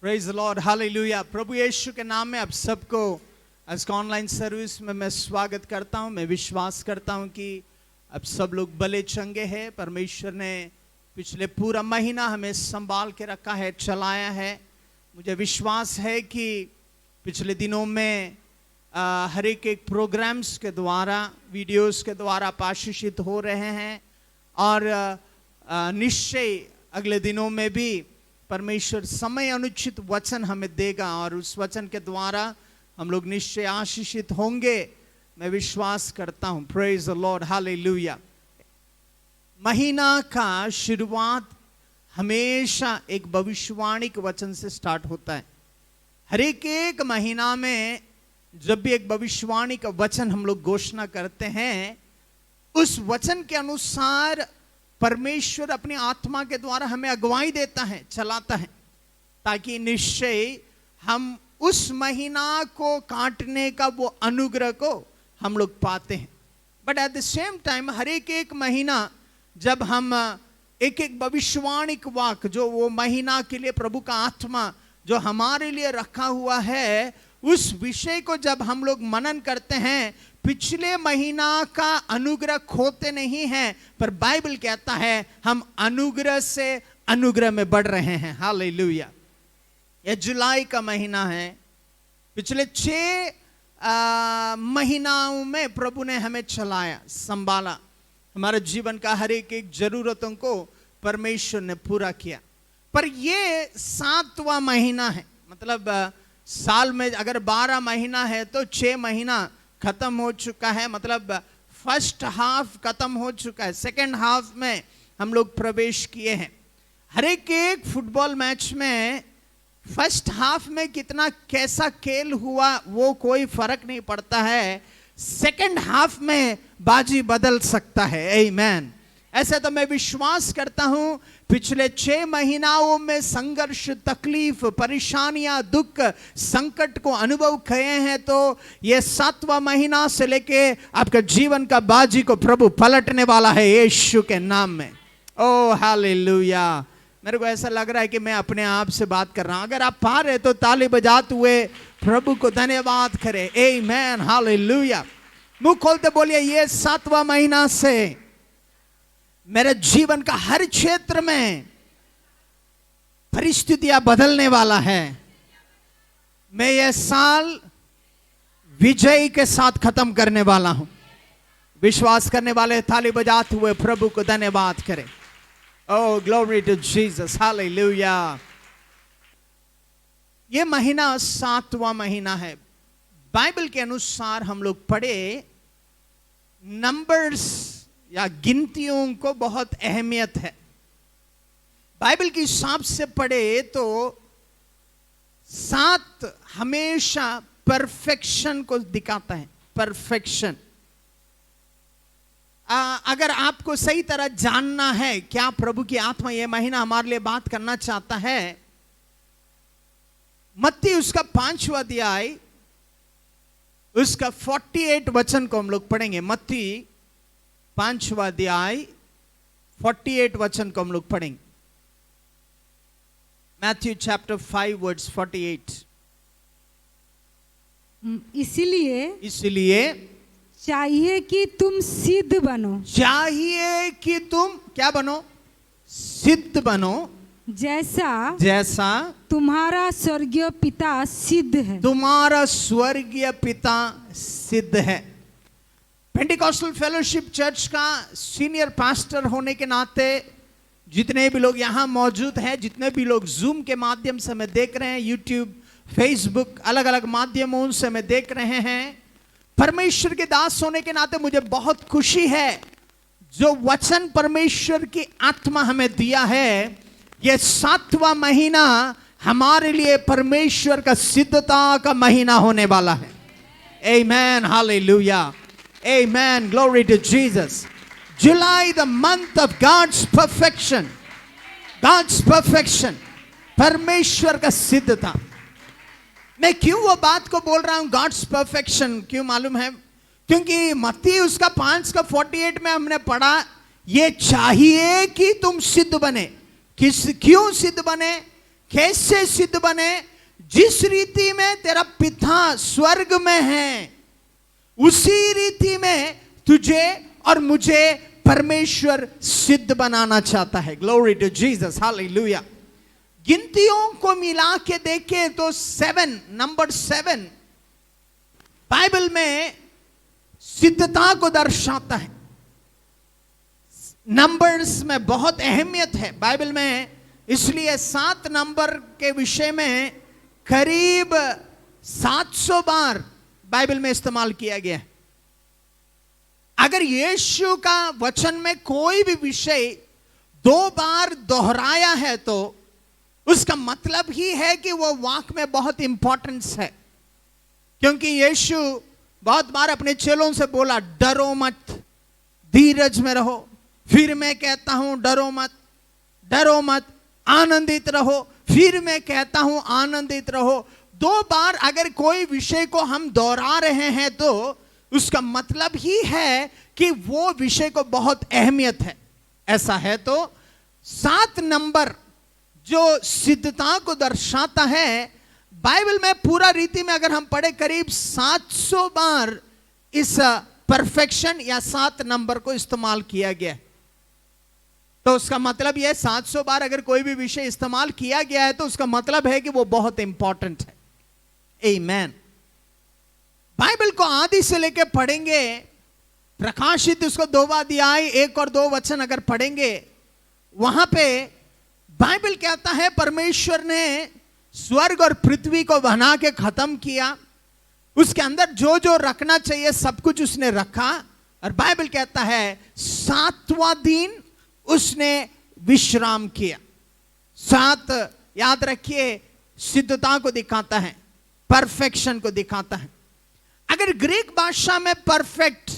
Praise the Lord, hallelujah. प्रभु यीशु के नाम में आप सबको आज का ऑनलाइन सर्विस में मैं स्वागत करता हूं। मैं विश्वास करता हूं कि अब सब लोग भले चंगे हैं। परमेश्वर ने पिछले पूरा महीना हमें संभाल के रखा है, चलाया है। मुझे विश्वास है कि पिछले दिनों में हर एक प्रोग्राम्स के द्वारा, वीडियोस के द्वारा आप आशीषित हो रहे हैं और निश्चय अगले दिनों में भी परमेश्वर समय अनुचित वचन हमें देगा और उस वचन के द्वारा हम लोग निश्चय आशीषित होंगे। मैं विश्वास करता हूं। Praise the Lord, hallelujah. महीना का शुरुआत हमेशा एक भविष्यवाणी के वचन से स्टार्ट होता है। हर एक महीना में जब भी एक भविष्यवाणी का वचन हम लोग घोषणा करते हैं, उस वचन के अनुसार परमेश्वर अपनी आत्मा के द्वारा हमें अगुवाई देता है, चलाता है, ताकि निश्चय हम उस महीना को काटने का वो अनुग्रह को हम लोग पाते हैं। But at the same time हर एक महीना जब हम एक भविष्यवाणी का वाक्य जो वो महीना के लिए प्रभु का आत्मा जो हमारे लिए रखा हुआ है, उस विषय को जब हम लोग मनन करते हैं, पिछले महीना का अनुग्रह खोते नहीं हैं, पर बाइबल कहता है हम अनुग्रह से अनुग्रह में बढ़ रहे हैं। हालेलुया। यह जुलाई का महीना है। पिछले 6 महीनाओं में प्रभु ने हमें चलाया, संभाला। हमारे जीवन का हर एक जरूरतों को परमेश्वर ने पूरा किया। पर ये 7वां महीना है। मतलब साल में अगर 12 महीना है तो 6 महीना खत्म हो चुका है। मतलब फर्स्ट हाफ खत्म हो चुका है, सेकंड हाफ में हम लोग प्रवेश किए हैं। हर एक फुटबॉल मैच में फर्स्ट हाफ में कितना कैसा खेल हुआ वो कोई फर्क नहीं पड़ता है, सेकंड हाफ में बाजी बदल सकता है। आमीन। ऐसे तो मैं विश्वास करता हूं पिछले 6 महीनाओं में संघर्ष, तकलीफ, परेशानियां, दुख, संकट को अनुभव किए हैं, तो ये 7वां महीना से लेके आपके जीवन का बाजी को प्रभु पलटने वाला है यीशु के नाम में। ओ हालेलुया। मेरे को ऐसा लग रहा है कि मैं अपने आप से बात कर रहा हूं। अगर आप पा रहे तो ताली बजाते हुए प्रभु को धन्यवाद करें। आमीन, हालेलुया। मुंह खोलते बोलिए, ये 7वां महीना से मेरे जीवन का हर क्षेत्र में परिस्थितियां बदलने वाला है। मैं यह साल विजय के साथ खत्म करने वाला हूं। विश्वास करने वाले ताली बजाते हुए प्रभु को धन्यवाद करें। ओह ग्लोरी टू जीसस, हालेलुया। यह महीना 7वां महीना है। बाइबल के अनुसार हम लोग पढ़े, नंबर्स या गिनतियों को बहुत अहमियत है। बाइबल के हिसाब से पढ़े तो 7 हमेशा परफेक्शन को दिखाता है। परफेक्शन। अगर आपको सही तरह जानना है क्या प्रभु की आत्मा यह महीना हमारे लिए बात करना चाहता है, मत्ती उसका 5वां अध्याय उसका 48 वचन को हम लोग पढ़ेंगे। मत्ती 5वां अध्याय 48 वचन को हम लोग पढ़ेंगे। Matthew chapter 5 verse 48। इसलिए चाहिए कि तुम सिद्ध बनो। चाहिए कि तुम क्या बनो? सिद्ध बनो, जैसा तुम्हारा स्वर्गीय पिता सिद्ध है। तुम्हारा स्वर्गीय पिता सिद्ध है। पेंटिकॉस्टल फेलोशिप चर्च का सीनियर पास्टर होने के नाते जितने भी लोग यहाँ मौजूद हैं, जितने भी लोग जूम के माध्यम से हमें देख रहे हैं, यूट्यूब, फेसबुक, अलग अलग माध्यमों से हमें देख रहे हैं, परमेश्वर के दास होने के नाते मुझे बहुत खुशी है जो वचन परमेश्वर की आत्मा हमें दिया है। यह 7वां महीना हमारे लिए परमेश्वर का सिद्धता का महीना होने वाला है। आमीन, hallelujah. Amen. Glory to Jesus. July, the month of God's perfection. God's perfection. परमेश्वर का सिद्धता। मैं क्यों वो बात को बोल रहा हूं God's perfection? क्यों मालूम है? क्योंकि मत्ती उसका 5 का 48 में हमने पढ़ा, ये चाहिए कि तुम सिद्ध बने। क्यों सिद्ध बने? कैसे सिद्ध बने? जिस रीति में तेरा पिता स्वर्ग में है, उसी रीति में तुझे और मुझे परमेश्वर सिद्ध बनाना चाहता है। Glory to Jesus, hallelujah. गिनतियों को मिला के देखे तो नंबर 7 बाइबल में सिद्धता को दर्शाता है। नंबर्स में बहुत अहमियत है बाइबल में, इसलिए 7 नंबर के विषय में करीब 700 बार बाइबल में इस्तेमाल किया गया है। अगर यीशु का वचन में कोई भी विषय 2 बार दोहराया है तो उसका मतलब ही है कि वो वाक्य में बहुत इंपॉर्टेंस है। क्योंकि यीशु बहुत बार अपने चेलों से बोला, डरो मत, धीरज में रहो। फिर मैं कहता हूं डरो मत, डरो मत, आनंदित रहो। फिर मैं कहता हूं आनंदित रहो। 2 बार अगर कोई विषय को हम दोहरा रहे हैं तो उसका मतलब ही है कि वो विषय को बहुत अहमियत है। ऐसा है तो 7 नंबर जो सिद्धता को दर्शाता है, बाइबल में पूरा रीति में अगर हम पढ़े करीब 700 बार इस परफेक्शन या 7 नंबर को इस्तेमाल किया गया। तो उसका मतलब यह 700 बार अगर कोई भी विषय इस्तेमाल किया गया है तो उसका मतलब है कि वो बहुत इंपॉर्टेंट है। आमीन। बाइबल को आदि से लेकर पढ़ेंगे, प्रकाशित उसको 2 अध्याय 1 और 2 वचन अगर पढ़ेंगे, वहां पे बाइबल कहता है परमेश्वर ने स्वर्ग और पृथ्वी को बना के खत्म किया। उसके अंदर जो जो रखना चाहिए सब कुछ उसने रखा। और बाइबल कहता है 7वां दिन उसने विश्राम किया। 7 याद रखिए सिद्धता को दिखाता है, परफेक्शन को दिखाता है। अगर ग्रीक भाषा में परफेक्ट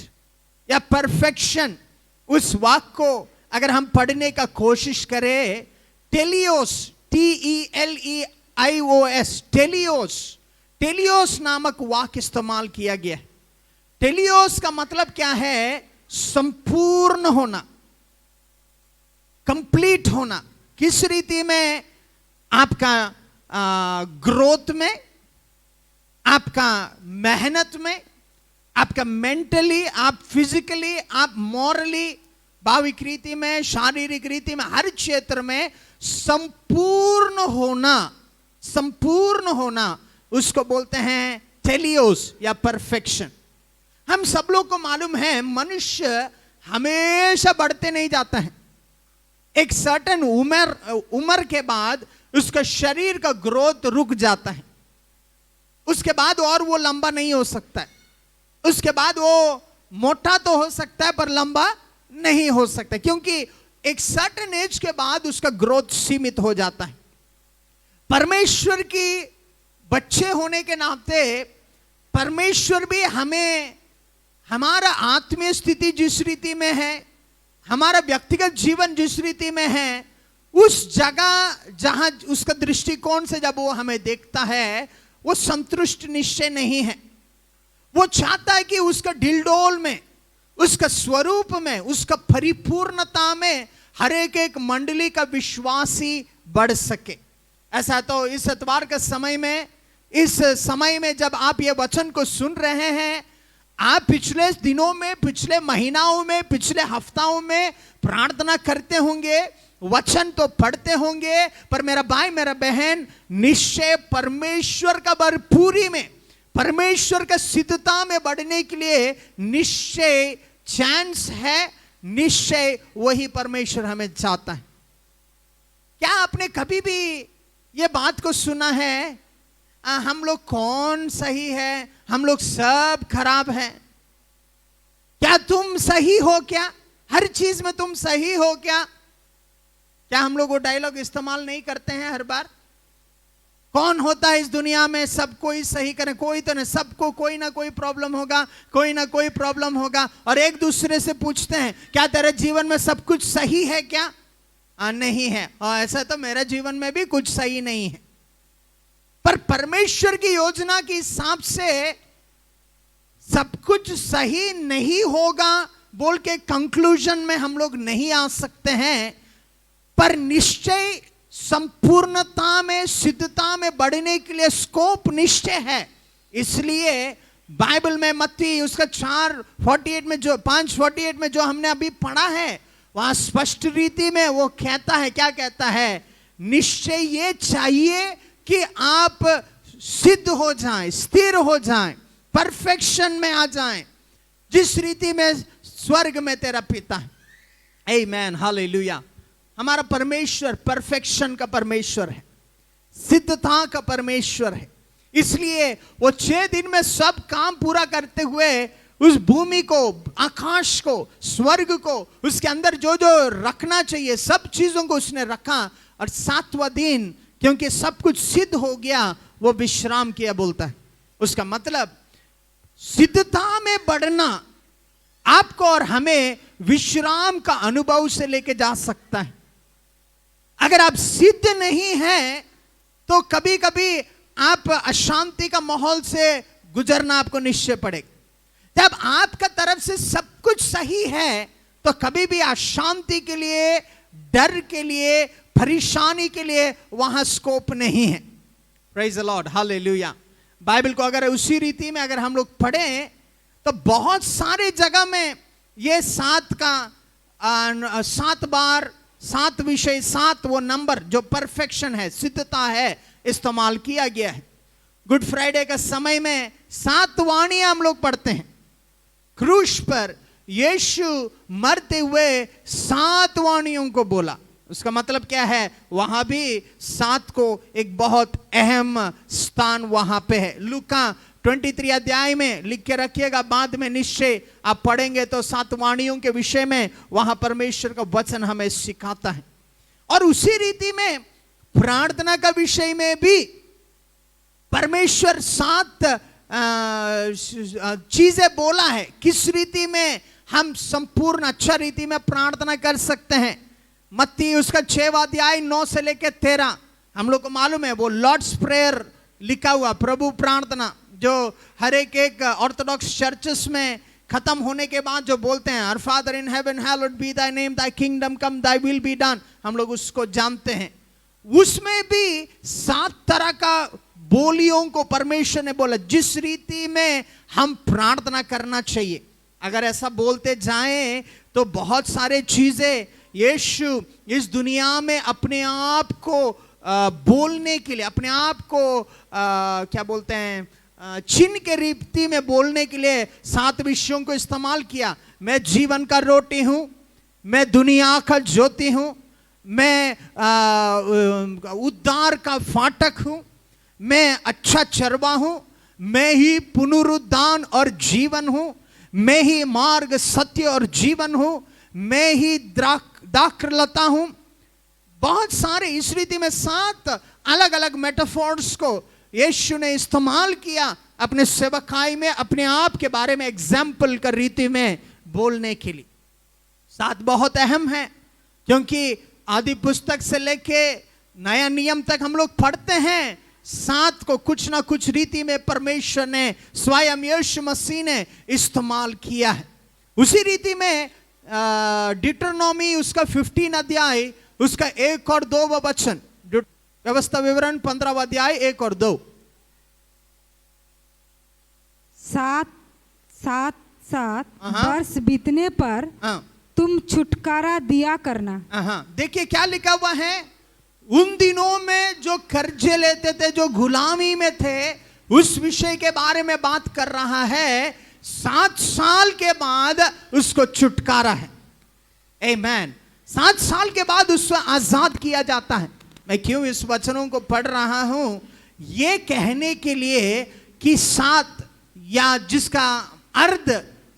या परफेक्शन उस वाक्य को अगर हम पढ़ने का कोशिश करें, टेलियोस, TELEIOS, टेलियोस नामक वाक्य इस्तेमाल किया गया है। टेलियोस का मतलब क्या है? संपूर्ण होना, कंप्लीट होना। किस रीति में? आपका ग्रोथ में, आपका मेहनत में, आपका मेंटली, आप फिजिकली, आप मॉरली, भाविक रीति में, शारीरिक रीति में, हर क्षेत्र में संपूर्ण होना, संपूर्ण होना उसको बोलते हैं टेलियोस या परफेक्शन। हम सब लोग को मालूम है मनुष्य हमेशा बढ़ते नहीं जाता है। एक सर्टेन उम्र के बाद उसका शरीर का ग्रोथ रुक जाता है। उसके बाद और वो लंबा नहीं हो सकता है। उसके बाद वो मोटा तो हो सकता है पर लंबा नहीं हो सकता, क्योंकि एक सर्टेन एज के बाद उसका ग्रोथ सीमित हो जाता है। परमेश्वर की बच्चे होने के नाते परमेश्वर भी हमें, हमारा आत्मीय स्थिति जिस रीति में है, हमारा व्यक्तिगत जीवन जिस रीति में है, उस जगह जहां उसका दृष्टिकोण से जब वो हमें देखता है, वो संतुष्ट निश्चय नहीं है। वो चाहता है कि उसका ढिलडोल में, उसका स्वरूप में, उसका परिपूर्णता में हर एक मंडली का विश्वासी बढ़ सके। ऐसा तो इस इतवार के समय में, इस समय में जब आप ये वचन को सुन रहे हैं, आप पिछले दिनों में, पिछले महीनाओं में, पिछले हफ्ताओं में प्रार्थना करते होंगे, वचन तो पढ़ते होंगे, पर मेरा भाई मेरा बहन, निश्चय परमेश्वर का भरपूरी में, परमेश्वर का सिद्धता में बढ़ने के लिए निश्चय चांस है, निश्चय वही परमेश्वर हमें चाहता है। क्या आपने कभी भी ये बात को सुना है, हम लोग कौन सही है, हम लोग सब खराब हैं? क्या तुम सही हो? क्या हर चीज में तुम सही हो? क्या हम लोग वो डायलॉग इस्तेमाल नहीं करते हैं हर बार? कौन होता है इस दुनिया में सब कोई सही करे? कोई तो नहीं, सबको कोई ना कोई प्रॉब्लम होगा, कोई ना कोई प्रॉब्लम होगा। और एक दूसरे से पूछते हैं क्या तेरे जीवन में सब कुछ सही है? क्या नहीं है। और ऐसा तो मेरे जीवन में भी कुछ सही नहीं है। पर परमेश्वर की योजना के हिसाब से सब कुछ सही नहीं होगा बोल के कंक्लूजन में हम लोग नहीं आ सकते हैं। पर निश्चय संपूर्णता में, सिद्धता में बढ़ने के लिए स्कोप निश्चय है। इसलिए बाइबल में मत्ती उसका 4:48 में जो 5:48 में जो हमने अभी पढ़ा है, वहां स्पष्ट रीति में वो कहता है, क्या कहता है? निश्चय ये चाहिए कि आप सिद्ध हो जाएं, स्थिर हो जाएं, परफेक्शन में आ जाएं, जिस रीति में स्वर्ग में तेरा पिता है। आमीन, हालेलुया। हमारा परमेश्वर परफेक्शन का परमेश्वर है, सिद्धता का परमेश्वर है। इसलिए वो 6 दिन में सब काम पूरा करते हुए उस भूमि को, आकाश को, स्वर्ग को, उसके अंदर जो जो रखना चाहिए सब चीजों को उसने रखा, और 7वां दिन क्योंकि सब कुछ सिद्ध हो गया, वो विश्राम किया बोलता है। उसका मतलब सिद्धता में बढ़ना आपको और हमें विश्राम का अनुभव से लेके जा सकता है। अगर आप सिद्ध नहीं हैं तो कभी कभी आप अशांति का माहौल से गुजरना आपको निश्चय पड़ेगा। जब आपका तरफ से सब कुछ सही है तो कभी भी अशांति के लिए, डर के लिए, परेशानी के लिए वहां स्कोप नहीं है। Praise the Lord, hallelujah. Bible को अगर उसी रीति में अगर हम लोग पढ़ें तो बहुत सारे जगह में ये 7 बार 7 विषय, 7 वो नंबर जो परफेक्शन है, सिद्धता है, इस्तेमाल किया गया है। गुड फ्राइडे का समय में 7 वाणियां हम लोग पढ़ते हैं। क्रूस पर यीशु मरते हुए 7 वाणियों को बोला। उसका मतलब क्या है? वहां भी 7 को एक बहुत अहम स्थान वहां पे है। लूका 23 अध्याय में लिख के रखिएगा, बाद में निश्चय आप पढ़ेंगे तो 7 वाणियों के विषय में वहां परमेश्वर का वचन हमें सिखाता है। और उसी रीति में प्रार्थना का विषय में भी परमेश्वर 7 चीजें बोला है, किस रीति में हम संपूर्ण अच्छा रीति में प्रार्थना कर सकते हैं। मत्ती उसका 6वां अध्याय 9 से लेकर 13 हम लोग को मालूम है, वो लॉर्ड्स प्रेयर लिखा हुआ, प्रभु प्रार्थना, जो हर एक ऑर्थोडॉक्स चर्चेस में खत्म होने के बाद जो बोलते हैं, our father in heaven hallowed be thy name, thy kingdom come, thy will be done, हम लोग उसको जानते हैं। उसमें भी 7 तरह का बोलियों को परमेश्वर ने बोला, जिस रीति में हम प्रार्थना करना चाहिए। अगर ऐसा बोलते जाएं तो बहुत सारे चीजें यीशु इस दुनिया में अपने आप को बोलने के लिए, अपने आप को क्या बोलते हैं, चिन्ह के रीति में बोलने के लिए 7 विषयों को इस्तेमाल किया। मैं जीवन का रोटी हूं, मैं दुनिया का ज्योति हूं, मैं उद्धार का फाटक हूं, मैं अच्छा चरवा हूं, मैं ही पुनरुद्धान और जीवन हूं, मैं ही मार्ग, सत्य और जीवन हूं, मैं ही दाखलता हूं। बहुत सारे इस रीति में 7 अलग अलग मेटाफोर्स को यीशु ने इस्तेमाल किया अपने सेवकाई में, अपने आप के बारे में एग्जाम्पल का रीति में बोलने के लिए। 7 बहुत अहम है, क्योंकि आदि पुस्तक से लेके नया नियम तक हम लोग पढ़ते हैं, 7 को कुछ ना कुछ रीति में परमेश्वर ने, स्वयं यीशु मसीह ने इस्तेमाल किया है। उसी रीति में डिटरनॉमी उसका 15 अध्याय उसका 1 और 2 वचन, व्यवस्था विवरण 15वां अध्याय 1 और 2। 7 वर्ष बीतने पर तुम छुटकारा दिया करना। देखिए क्या लिखा हुआ है, उन दिनों में जो कर्जे लेते थे, जो गुलामी में थे, उस विषय के बारे में बात कर रहा है। 7 साल के बाद उसको छुटकारा है। आमीन। 7 साल के बाद उसको आजाद किया जाता है। मैं क्यों इस वचनों को पढ़ रहा हूं? ये कहने के लिए कि 7 या जिसका अर्थ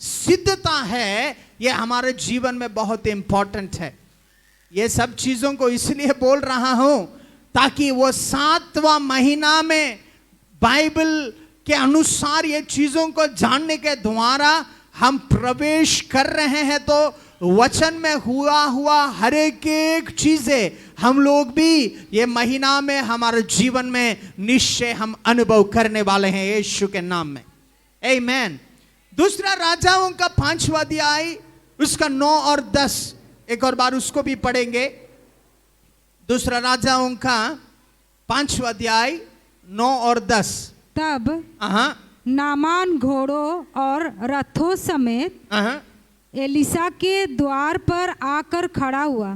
सिद्धता है, यह हमारे जीवन में बहुत इंपॉर्टेंट है। ये सब चीजों को इसलिए बोल रहा हूं ताकि वो 7वां महीना में बाइबल के अनुसार ये चीजों को जानने के द्वारा हम प्रवेश कर रहे हैं, तो वचन में हुआ हर एक चीजें हम लोग भी ये महीना में हमारे जीवन में निश्चय हम अनुभव करने वाले हैं यीशु के नाम में। आमीन। दूसरा राजाओं का 5वां अध्याय उसका 9 और 10 एक और बार उसको भी पढ़ेंगे। दूसरा राजाओं का 5वां अध्याय 9 और 10। तब हाँ नामान घोड़ों और रथों समेत हाँ एलिसा के द्वार पर आकर खड़ा हुआ।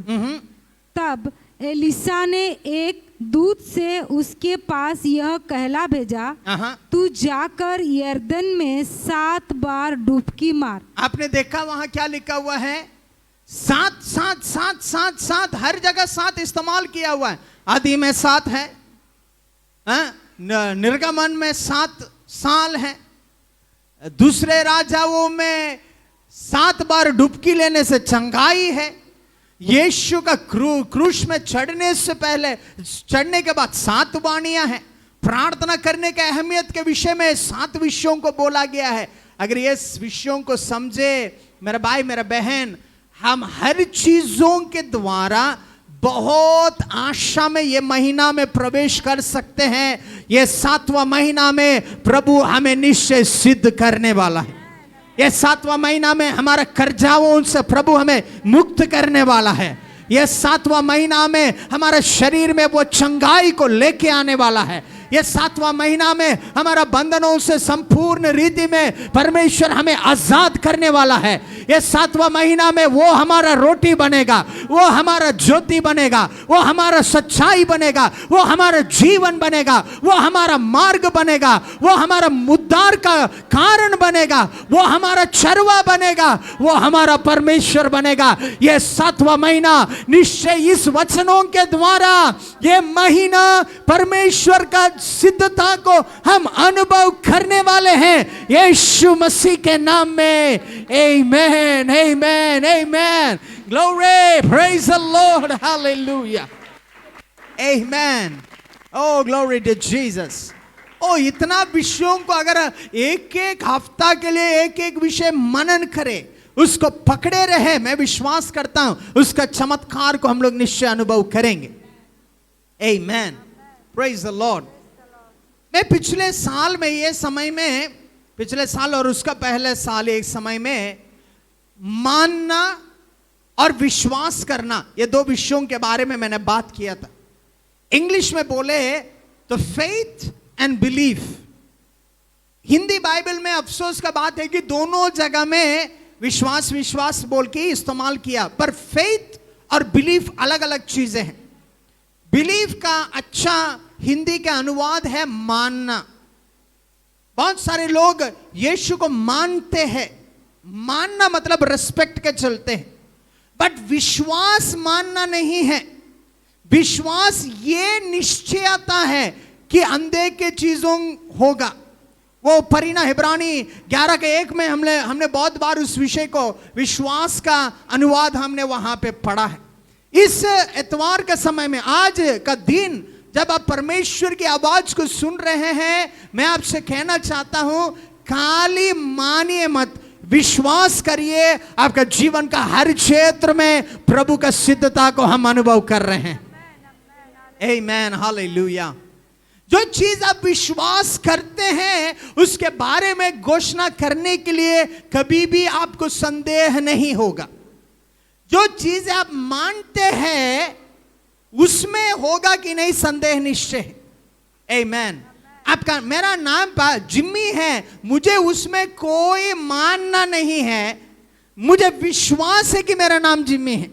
तब एलिसा ने एक दूत से उसके पास यह कहला भेजा, तू जाकर यरदन में 7 बार डुबकी मार। आपने देखा वहां क्या लिखा हुआ है? 7 7 7 7 7, हर जगह 7 इस्तेमाल किया हुआ है। आदि में 7 है, निर्गमन में 7 साल है, दूसरे राजाओं में 7 बार डुबकी लेने से चंगाई है, यीशु का क्रूस में चढ़ने से पहले, चढ़ने के बाद 7 वाणियां हैं, प्रार्थना करने के अहमियत के विषय में 7 विषयों को बोला गया है। अगर ये विषयों को समझे मेरा भाई मेरा बहन, हम हर चीजों के द्वारा बहुत आशा में ये महीना में प्रवेश कर सकते हैं। ये 7वां महीना में प्रभु हमें निश्चय सिद्ध करने वाला है। ये 7वां महीना में हमारा कर्जाओं से प्रभु हमें मुक्त करने वाला है। ये 7वां महीना में हमारे शरीर में वो चंगाई को लेके आने वाला है। ये 7वां महीना में हमारा बंधनों से संपूर्ण रीति में परमेश्वर हमें आजाद करने वाला है। ये 7वां महीना में वो हमारा रोटी बनेगा, वो हमारा ज्योति बनेगा, वो हमारा सच्चाई बनेगा, वो हमारा जीवन बनेगा, वो हमारा मार्ग बनेगा, वो हमारा उद्धार का कारण बनेगा, वो हमारा चरवा बनेगा, वो हमारा परमेश्वर बनेगा। ये 7वां महीना निश्चय इस वचनों के द्वारा ये महीना परमेश्वर का सिद्धता को हम अनुभव करने वाले हैं, यीशु मसीह के नाम में। Amen, amen, amen. Glory, praise the Lord, hallelujah, amen. Oh glory to Jesus. ओ इतना विषयों को अगर एक एक हफ्ता के लिए एक एक विषय मनन करे, उसको पकड़े रहे, मैं विश्वास करता हूं उसका चमत्कार को हम लोग निश्चय अनुभव करेंगे। आमेन, प्रेज द लॉर्ड। मैं पिछले साल में ये समय में, पिछले साल और उसका पहले साल एक समय में मानना और विश्वास करना, ये 2 विषयों के बारे में मैंने बात किया था। इंग्लिश में बोले तो faith and belief. Hindi Bible में अफसोस का बात है कि दोनों जगह में विश्वास विश्वास बोल के इस्तेमाल किया, पर फेथ और बिलीफ अलग अलग चीजें हैं। बिलीफ का अच्छा हिंदी का अनुवाद है मानना। बहुत सारे लोग यीशु को मानते हैं, मानना मतलब रिस्पेक्ट के चलते हैं, बट विश्वास मानना नहीं है। विश्वास ये निश्चयता है कि अनदेखे चीजों होगा। वो परिणा इब्रानी 11:1 में हमने बहुत बार उस विषय को, विश्वास का अनुवाद हमने वहां पे पढ़ा है। इस इतवार के समय में, आज का दिन जब आप परमेश्वर की आवाज को सुन रहे हैं, मैं आपसे कहना चाहता हूं, खाली मानिए मत, विश्वास करिए। आपका जीवन का हर क्षेत्र में प्रभु का सिद्धता को हम अनुभव कर रहे हैं। आमेन, हालेलुया। जो चीज आप विश्वास करते हैं उसके बारे में घोषणा करने के लिए कभी भी आपको संदेह नहीं होगा। जो चीज आप मानते हैं उसमें होगा कि नहीं संदेह निश्चय है। आमेन। आपका, मेरा नाम जिम्मी है, मुझे उसमें कोई मानना नहीं है, मुझे विश्वास है कि मेरा नाम जिम्मी है।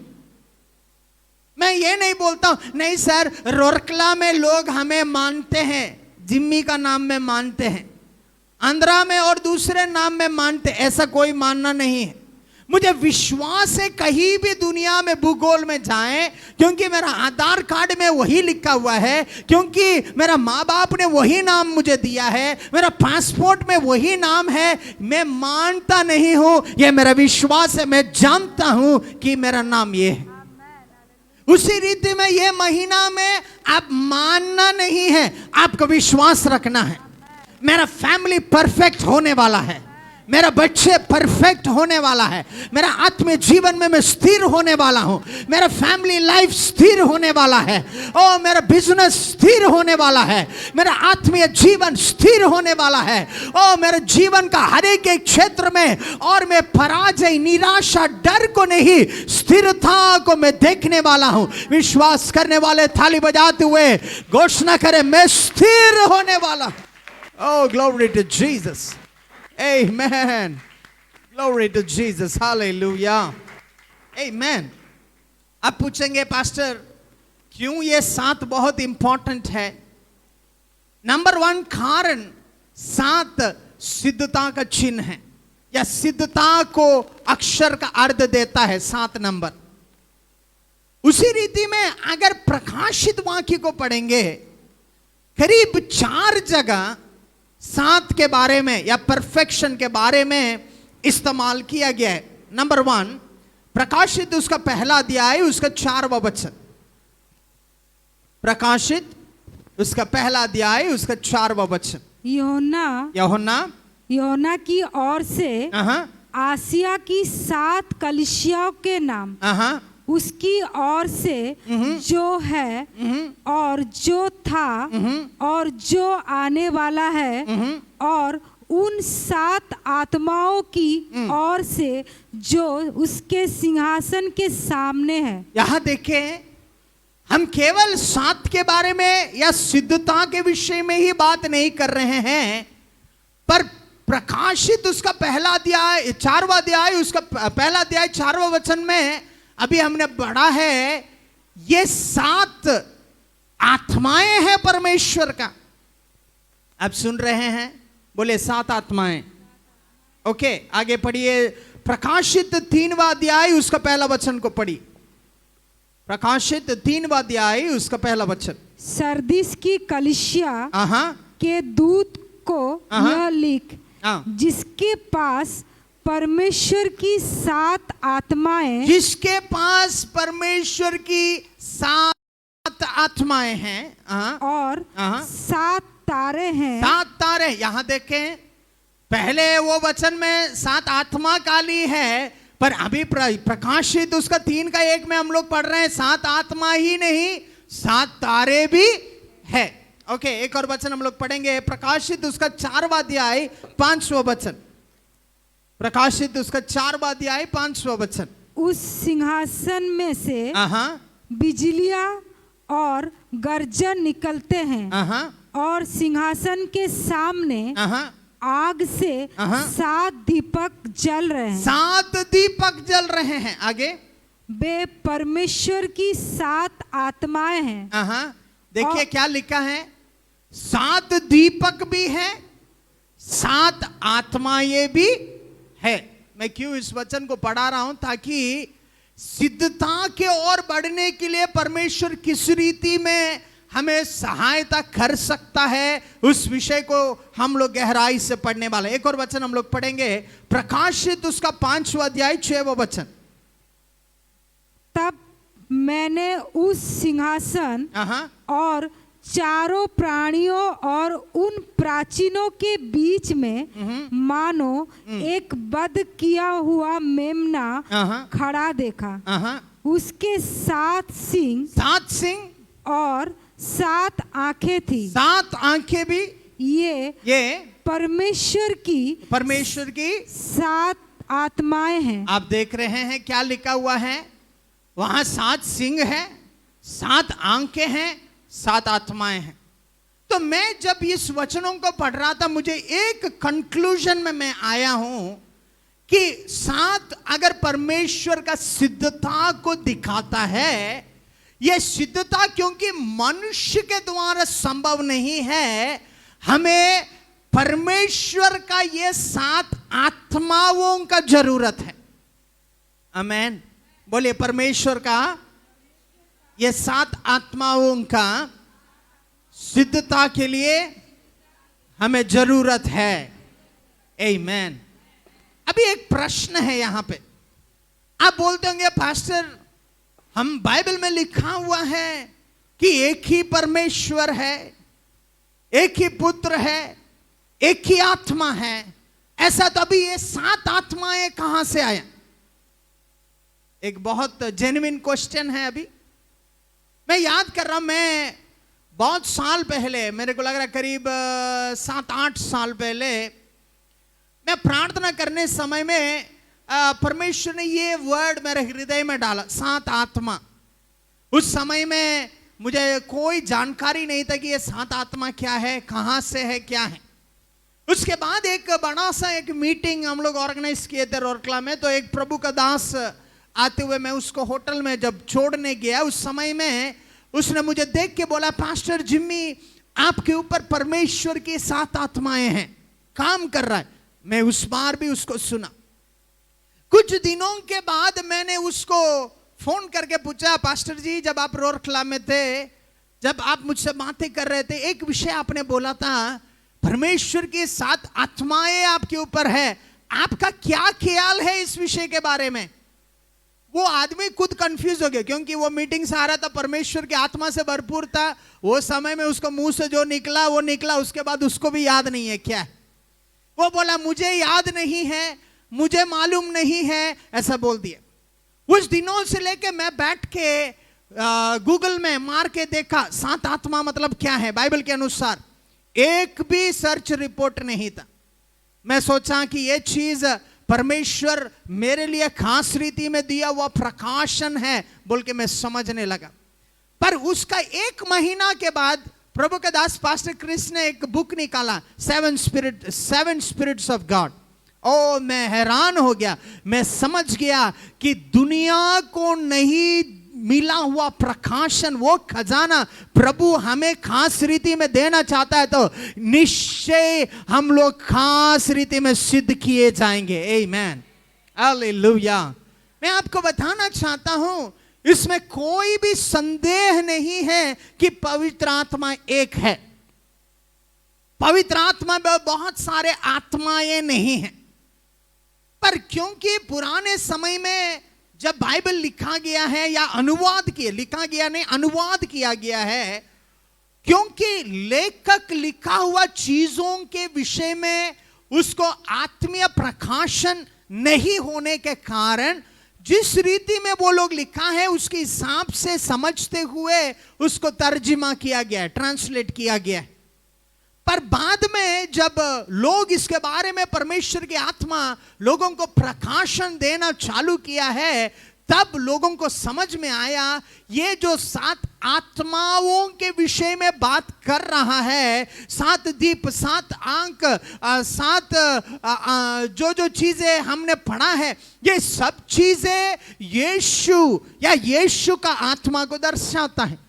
मैं ये नहीं बोलता हूं नहीं सर, रोरकला में लोग हमें मानते हैं, जिम्मी का नाम में मानते हैं, आंध्रा में और दूसरे नाम में मानते, ऐसा कोई मानना नहीं है। मुझे विश्वास है कहीं भी दुनिया में भूगोल में जाएं, क्योंकि मेरा आधार कार्ड में वही लिखा हुआ है, क्योंकि मेरा माँ बाप ने वही नाम मुझे दिया है, मेरा पासपोर्ट में वही नाम है। मैं मानता नहीं हूं, यह मेरा विश्वास है, मैं जानता हूं कि मेरा नाम ये है। उसी रीति में ये महीना में आप मानना नहीं है, आपको विश्वास रखना है। मेरा फैमिली परफेक्ट होने वाला है, मेरा बच्चे परफेक्ट होने वाला है, मेरा आत्मीय जीवन में मैं स्थिर होने वाला हूं, मेरा फैमिली लाइफ स्थिर होने वाला है, ओ मेरा बिजनेस स्थिर होने वाला है, मेरा आत्मीय जीवन स्थिर होने वाला है, ओ मेरे जीवन का हर एक क्षेत्र में और मैं पराजय, निराशा, डर को नहीं, स्थिरता को मैं देखने वाला हूं। विश्वास करने वाले ताली बजाते हुए घोषणा करें, मैं स्थिर होने वाला। Oh, glory to Jesus. Amen. Glory to Jesus. Hallelujah. Amen. अब पूछेंगे पास्टर क्यों ये 7 बहुत इंपॉर्टेंट है? नंबर 1 कारण 7 सिद्धता का चिन्ह है या सिद्धता को अक्षर का अर्थ देता है 7 नंबर। उसी रीति में अगर प्रकाशित वाक्य को पढ़ेंगे करीब 4 जगह 7 के बारे में या परफेक्शन के बारे में इस्तेमाल किया गया है। नंबर 1 प्रकाशित उसका पहला अध्याय उसका 4वां वचन, प्रकाशित उसका पहला अध्याय उसका 4वां वचन। यूहन्ना की ओर से आसिया की 7 कलीसियाओं के नाम, उसकी ओर से जो है और जो था और जो आने वाला है, और उन 7 आत्माओं की ओर से जो उसके सिंहासन के सामने है। यहां देखें, हम केवल 7 के बारे में या सिद्धता के विषय में ही बात नहीं कर रहे हैं, पर प्रकाशित उसका पहला अध्याय 4वां अध्याय उसका पहला अध्याय 4वां वचन में अभी हमने पढ़ा है, ये 7 आत्माएं हैं परमेश्वर का। आप सुन रहे हैं? बोले 7 आत्माएं। ओके, आगे पढ़िए। प्रकाशित 3वां अध्याय उसका पहला वचन को पढ़िए। प्रकाशित 3वां अध्याय उसका पहला वचन। सरदिस की कलीसिया के दूत को यह लिख, जिसके पास परमेश्वर की 7 आत्माएं, जिसके पास परमेश्वर की 7 आत्माएं हैं और 7 तारे हैं। 7 तारे। यहां देखें, पहले वो वचन में 7 आत्मा काली है, पर अभी प्रकाशित उसका 3 का 1 में हम लोग पढ़ रहे हैं 7 आत्मा ही नहीं 7 तारे भी है। ओके, एक और वचन हम लोग पढ़ेंगे। प्रकाशित उसका 4वां अध्याय 5वां वचन। प्रकाशित उसका 4वां अध्याय 5वां वचन। उस सिंहासन में से बिजलियां और गर्जन निकलते हैं, और सिंहासन के सामने आग से 7 दीपक जल रहे हैं। 7 दीपक जल रहे हैं। आगे, वे परमेश्वर की 7 आत्माएं हैं। देखिए क्या लिखा है, 7 दीपक भी है, 7 आत्माएं भी है। मैं क्यों इस वचन को पढ़ा रहा हूं? ताकि सिद्धता के ओर बढ़ने के लिए परमेश्वर किस रीति में हमें सहायता कर सकता है, उस विषय को हम लोग गहराई से पढ़ने वाले। एक और वचन हम लोग पढ़ेंगे, प्रकाशित उसका 5वां अध्याय 6वां वचन। तब मैंने उस सिंहासन और चारों प्राणियों और उन प्राचीनों के बीच में मानो एक वध किया हुआ मेमना खड़ा देखा। उसके 7 सिंग और 7 आंखें थी। 7 आंखें भी। ये परमेश्वर की 7 आत्माएं हैं। आप देख रहे हैं क्या लिखा हुआ है वहां? 7 सिंह है, 7 आंखें हैं, 7 आत्माएं हैं। तो मैं जब इस वचनों को पढ़ रहा था, मुझे एक कंक्लूजन में मैं आया हूं कि 7 अगर परमेश्वर का सिद्धता को दिखाता है, यह सिद्धता क्योंकि मनुष्य के द्वारा संभव नहीं है, हमें परमेश्वर का ये 7 आत्माओं का जरूरत है। आमेन। बोलिए, परमेश्वर का ये 7 आत्माओं का सिद्धता के लिए हमें जरूरत है। आमेन। अभी एक प्रश्न है यहां पे। आप बोलते होंगे, पास्टर हम बाइबल में लिखा हुआ है कि एक ही परमेश्वर है, एक ही पुत्र है, एक ही आत्मा है, ऐसा तो अभी ये 7 आत्माएं कहां से आए? एक बहुत जेन्युइन क्वेश्चन है। अभी मैं याद कर रहा हूं, मैं बहुत साल पहले, मेरे को लग रहा है करीब 7-8 साल पहले, मैं प्रार्थना करने समय में परमेश्वर ने ये वर्ड मेरे हृदय में डाला, 7 आत्मा। उस समय में मुझे कोई जानकारी नहीं था कि ये 7 आत्मा क्या है, कहां से है, क्या है। उसके बाद एक बड़ा सा एक मीटिंग हम लोग ऑर्गेनाइज किए थे रोरकला में। तो एक प्रभु का दास आते हुए मैं उसको होटल में जब छोड़ने गया, उस समय में उसने मुझे देख के बोला, पास्टर जिम्मी, आपके ऊपर परमेश्वर की 7 आत्माएं हैं, काम कर रहा है। मैं उस बार भी उसको सुना। कुछ दिनों के बाद मैंने उसको फोन करके पूछा, पास्टर जी जब आप रोरकला में थे, जब आप मुझसे बातें कर रहे थे, एक विषय आपने बोला था, परमेश्वर की 7 आत्माएं आपके ऊपर है, आपका क्या ख्याल है इस विषय के बारे में? वो आदमी खुद कंफ्यूज हो गया, क्योंकि वो मीटिंग से आ रहा था, परमेश्वर की आत्मा से भरपूर था। वो समय में उसको मुंह से जो निकला वो निकला, उसके बाद उसको भी याद नहीं है क्या है। वो बोला मुझे याद नहीं है, मुझे मालूम नहीं है, ऐसा बोल दिया। उस दिनों से लेके मैं बैठ के गूगल में मार के देखा 7 आत्मा मतलब क्या है। बाइबल के अनुसार एक भी सर्च रिपोर्ट नहीं था। मैं सोचा कि ये चीज परमेश्वर मेरे लिए खास रीति में दिया हुआ प्रकाशन है बोल के मैं समझने लगा। पर उसका 1 महीना के बाद प्रभु के दास पास्टर क्रिस ने एक बुक निकाला, 7 स्पिरिट्स ऑफ गॉड। ओ मैं हैरान हो गया, मैं समझ गया कि दुनिया को नहीं मिला हुआ प्रकाशन, वो खजाना प्रभु हमें खास रीति में देना चाहता है, तो निश्चय हम लोग खास रीति में सिद्ध किए जाएंगे। आमीन, हालेलुया। मैं आपको बताना चाहता हूं, इसमें कोई भी संदेह नहीं है कि पवित्र आत्मा एक है। पवित्र आत्मा में बहुत सारे आत्माएं नहीं हैं, पर क्योंकि पुराने समय में जब बाइबल लिखा गया है या अनुवाद किया, लिखा गया नहीं अनुवाद किया गया है, क्योंकि लेखक लिखा हुआ चीजों के विषय में उसको आत्मीय प्रकाशन नहीं होने के कारण जिस रीति में वो लोग लिखा है उसके हिसाब से समझते हुए उसको तर्जुमा किया गया है, ट्रांसलेट किया गया है। पर बाद में जब लोग इसके बारे में परमेश्वर की आत्मा लोगों को प्रकाशन देना चालू किया है, तब लोगों को समझ में आया ये जो 7 आत्माओं के विषय में बात कर रहा है, 7 दीप, 7 आंख, 7 जो चीजें हमने पढ़ा है, ये सब चीजें यीशु या यीशु का आत्मा को दर्शाता है।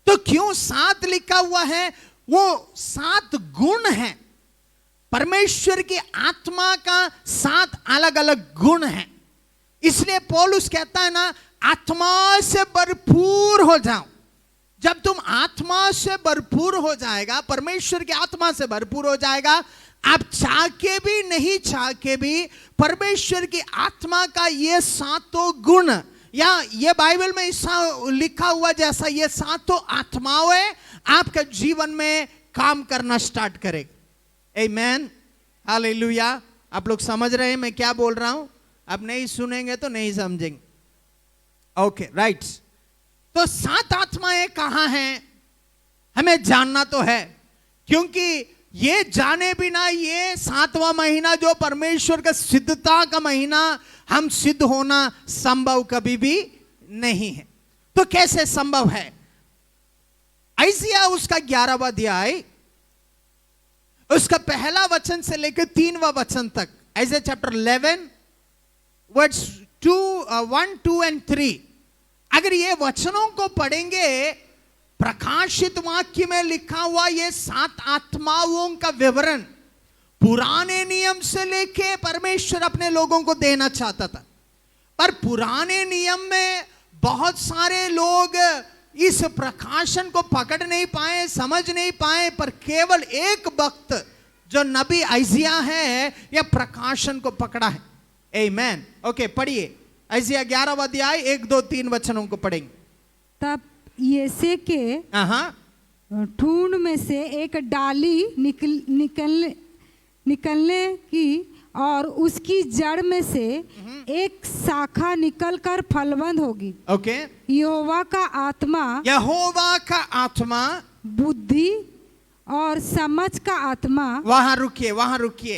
तो क्यों 7 लिखा हुआ है? वो 7 गुण हैं। परमेश्वर की आत्मा का 7 अलग अलग गुण हैं। इसलिए पौलुस कहता है ना, आत्मा से भरपूर हो जाओ। जब तुम आत्मा से भरपूर हो जाएगा, परमेश्वर की आत्मा से भरपूर हो जाएगा, आप चाह के भी नहीं चाह के भी परमेश्वर की आत्मा का ये 7 गुण, या ये बाइबल में ऐसा लिखा हुआ जैसा ये 7 आत्माएं आपके जीवन में काम करना स्टार्ट करेगा। आमीन, हालेलुया। आप लोग समझ रहे हैं मैं क्या बोल रहा हूं? अब नहीं सुनेंगे तो नहीं समझेंगे। Okay, right. तो 7 आत्माएं कहां हैं हमें जानना तो है, क्योंकि ये जाने बिना ये 7वां महीना जो परमेश्वर का सिद्धता का महीना, हम सिद्ध होना संभव कभी भी नहीं है। तो कैसे संभव है? आइजिया उसका 11वां अध्याय, उसका पहला वचन से लेकर 3वां वचन तक, आइजिया चैप्टर 11 वर्ड्स 1, 2 and 3। अगर ये वचनों को पढ़ेंगे, प्रकाशित वाक्य में लिखा हुआ ये 7 आत्माओं का विवरण पुराने नियम से लेके परमेश्वर अपने लोगों को देना चाहता था। पर पुराने नियम में बहुत सारे लोग इस प्रकाशन को पकड़ नहीं पाए, समझ नहीं पाए, पर केवल एक वक्त जो नबी आइजिया है यह प्रकाशन को पकड़ा है। आमीन। ओके, पढ़िए आइजिया 11वां अध्याय 1, 2, 3 वचनों को पढ़ेंगे। तब यिशै के ठूंठ में से एक डाली निकलने की और उसकी जड़ में से एक शाखा निकलकर फलवंत होगी। ओके, यहोवा का आत्मा यहोवा का आत्मा, बुद्धि और समझ का आत्मा। वहां रुकिए।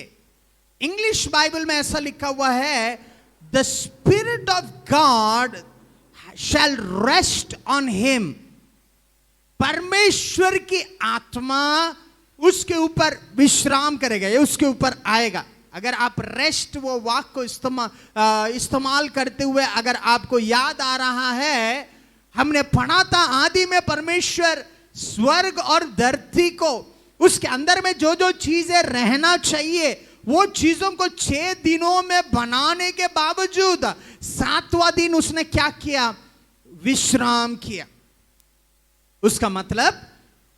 इंग्लिश बाइबल में ऐसा लिखा हुआ है, the spirit of God shall rest on him. परमेश्वर की आत्मा उसके ऊपर विश्राम करेगा, ये उसके ऊपर आएगा। अगर आप रेस्ट वो वाक को इस्तेमाल करते हुए अगर आपको याद आ रहा है, हमने पढ़ा था आदि में परमेश्वर स्वर्ग और धरती को, उसके अंदर में जो जो चीजें रहना चाहिए वो चीजों को 6 दिनों में बनाने के बावजूद 7वां दिन उसने क्या किया? विश्राम किया। उसका मतलब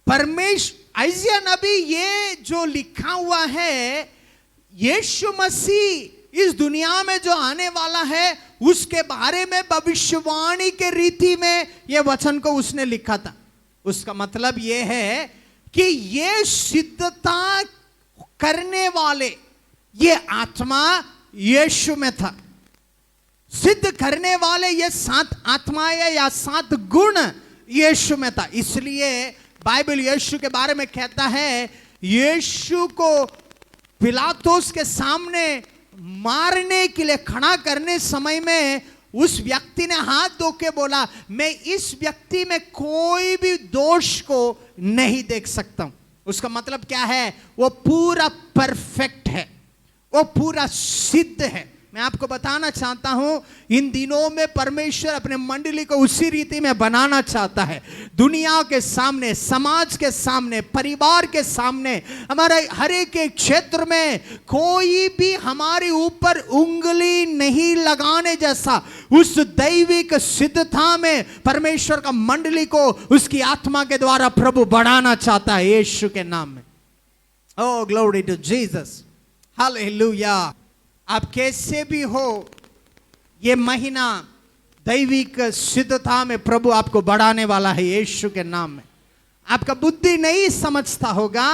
परमेश्वर, यशायाह नबी, ये जो लिखा हुआ है, यीशु मसीह इस दुनिया में जो आने वाला है उसके बारे में भविष्यवाणी के रीति में ये वचन को उसने लिखा था। उसका मतलब ये है कि ये सिद्धता करने वाले, ये आत्मा यीशु में था। सिद्ध करने वाले ये 7 आत्माएं या 7 गुण यीशु में था। इसलिए बाइबल यीशु के बारे में कहता है, यीशु को पिलातुस के सामने मारने के लिए खड़ा करने समय में उस व्यक्ति ने हाथ धो के बोला, मैं इस व्यक्ति में कोई भी दोष को नहीं देख सकता हूं। उसका मतलब क्या है? वो पूरा परफेक्ट है, वो पूरा सिद्ध है। मैं आपको बताना चाहता हूं, इन दिनों में परमेश्वर अपने मंडली को उसी रीति में बनाना चाहता है। दुनिया के सामने, समाज के सामने, परिवार के सामने, हमारे हर एक क्षेत्र में कोई भी हमारे ऊपर उंगली नहीं लगाने जैसा उस दैविक सिद्धता में परमेश्वर का मंडली को उसकी आत्मा के द्वारा प्रभु बढ़ाना चाहता है, यीशु के नाम में। Oh, glory to Jesus, hallelujah. आप कैसे भी हो, ये महीना दैविक सिद्धता में प्रभु आपको बढ़ाने वाला है, यीशु के नाम में। आपका बुद्धि नहीं समझता होगा,